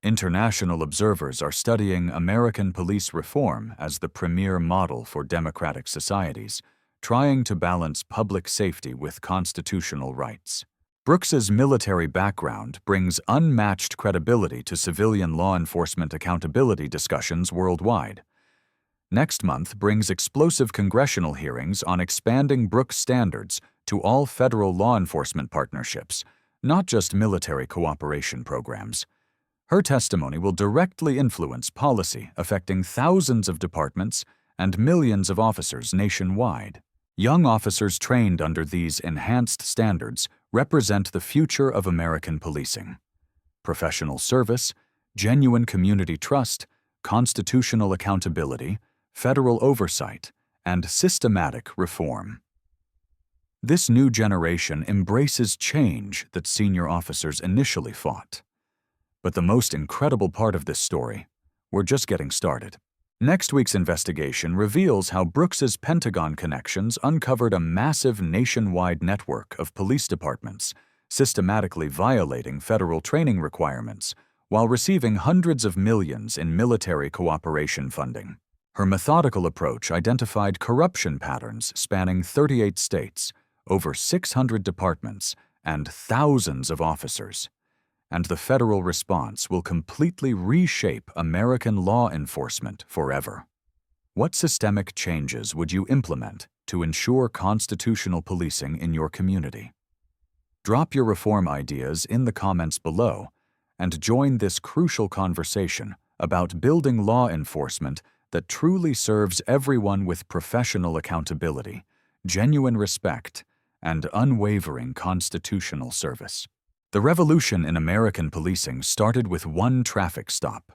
International observers are studying American police reform as the premier model for democratic societies, trying to balance public safety with constitutional rights. Brooks's military background brings unmatched credibility to civilian law enforcement accountability discussions worldwide. Next month brings explosive congressional hearings on expanding Brooks standards to all federal law enforcement partnerships, not just military cooperation programs. Her testimony will directly influence policy affecting thousands of departments and millions of officers nationwide. Young officers trained under these enhanced standards represent the future of American policing. Professional service, genuine community trust, constitutional accountability, federal oversight, and systematic reform. This new generation embraces change that senior officers initially fought. But the most incredible part of this story, we're just getting started. Next week's investigation reveals how Brooks's Pentagon connections uncovered a massive nationwide network of police departments, systematically violating federal training requirements while receiving hundreds of millions in military cooperation funding. Her methodical approach identified corruption patterns spanning 38 states, over 600 departments, and thousands of officers. And the federal response will completely reshape American law enforcement forever. What systemic changes would you implement to ensure constitutional policing in your community? Drop your reform ideas in the comments below and join this crucial conversation about building law enforcement that truly serves everyone with professional accountability, genuine respect, and unwavering constitutional service. The revolution in American policing started with one traffic stop.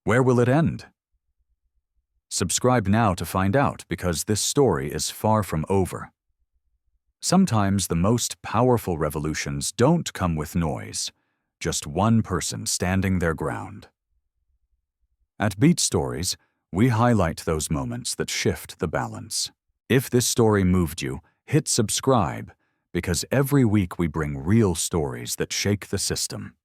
Where will it end? Subscribe now to find out, because this story is far from over. Sometimes the most powerful revolutions don't come with noise, just one person standing their ground. At Beat Stories, we highlight those moments that shift the balance. If this story moved you, hit subscribe, because every week we bring real stories that shake the system.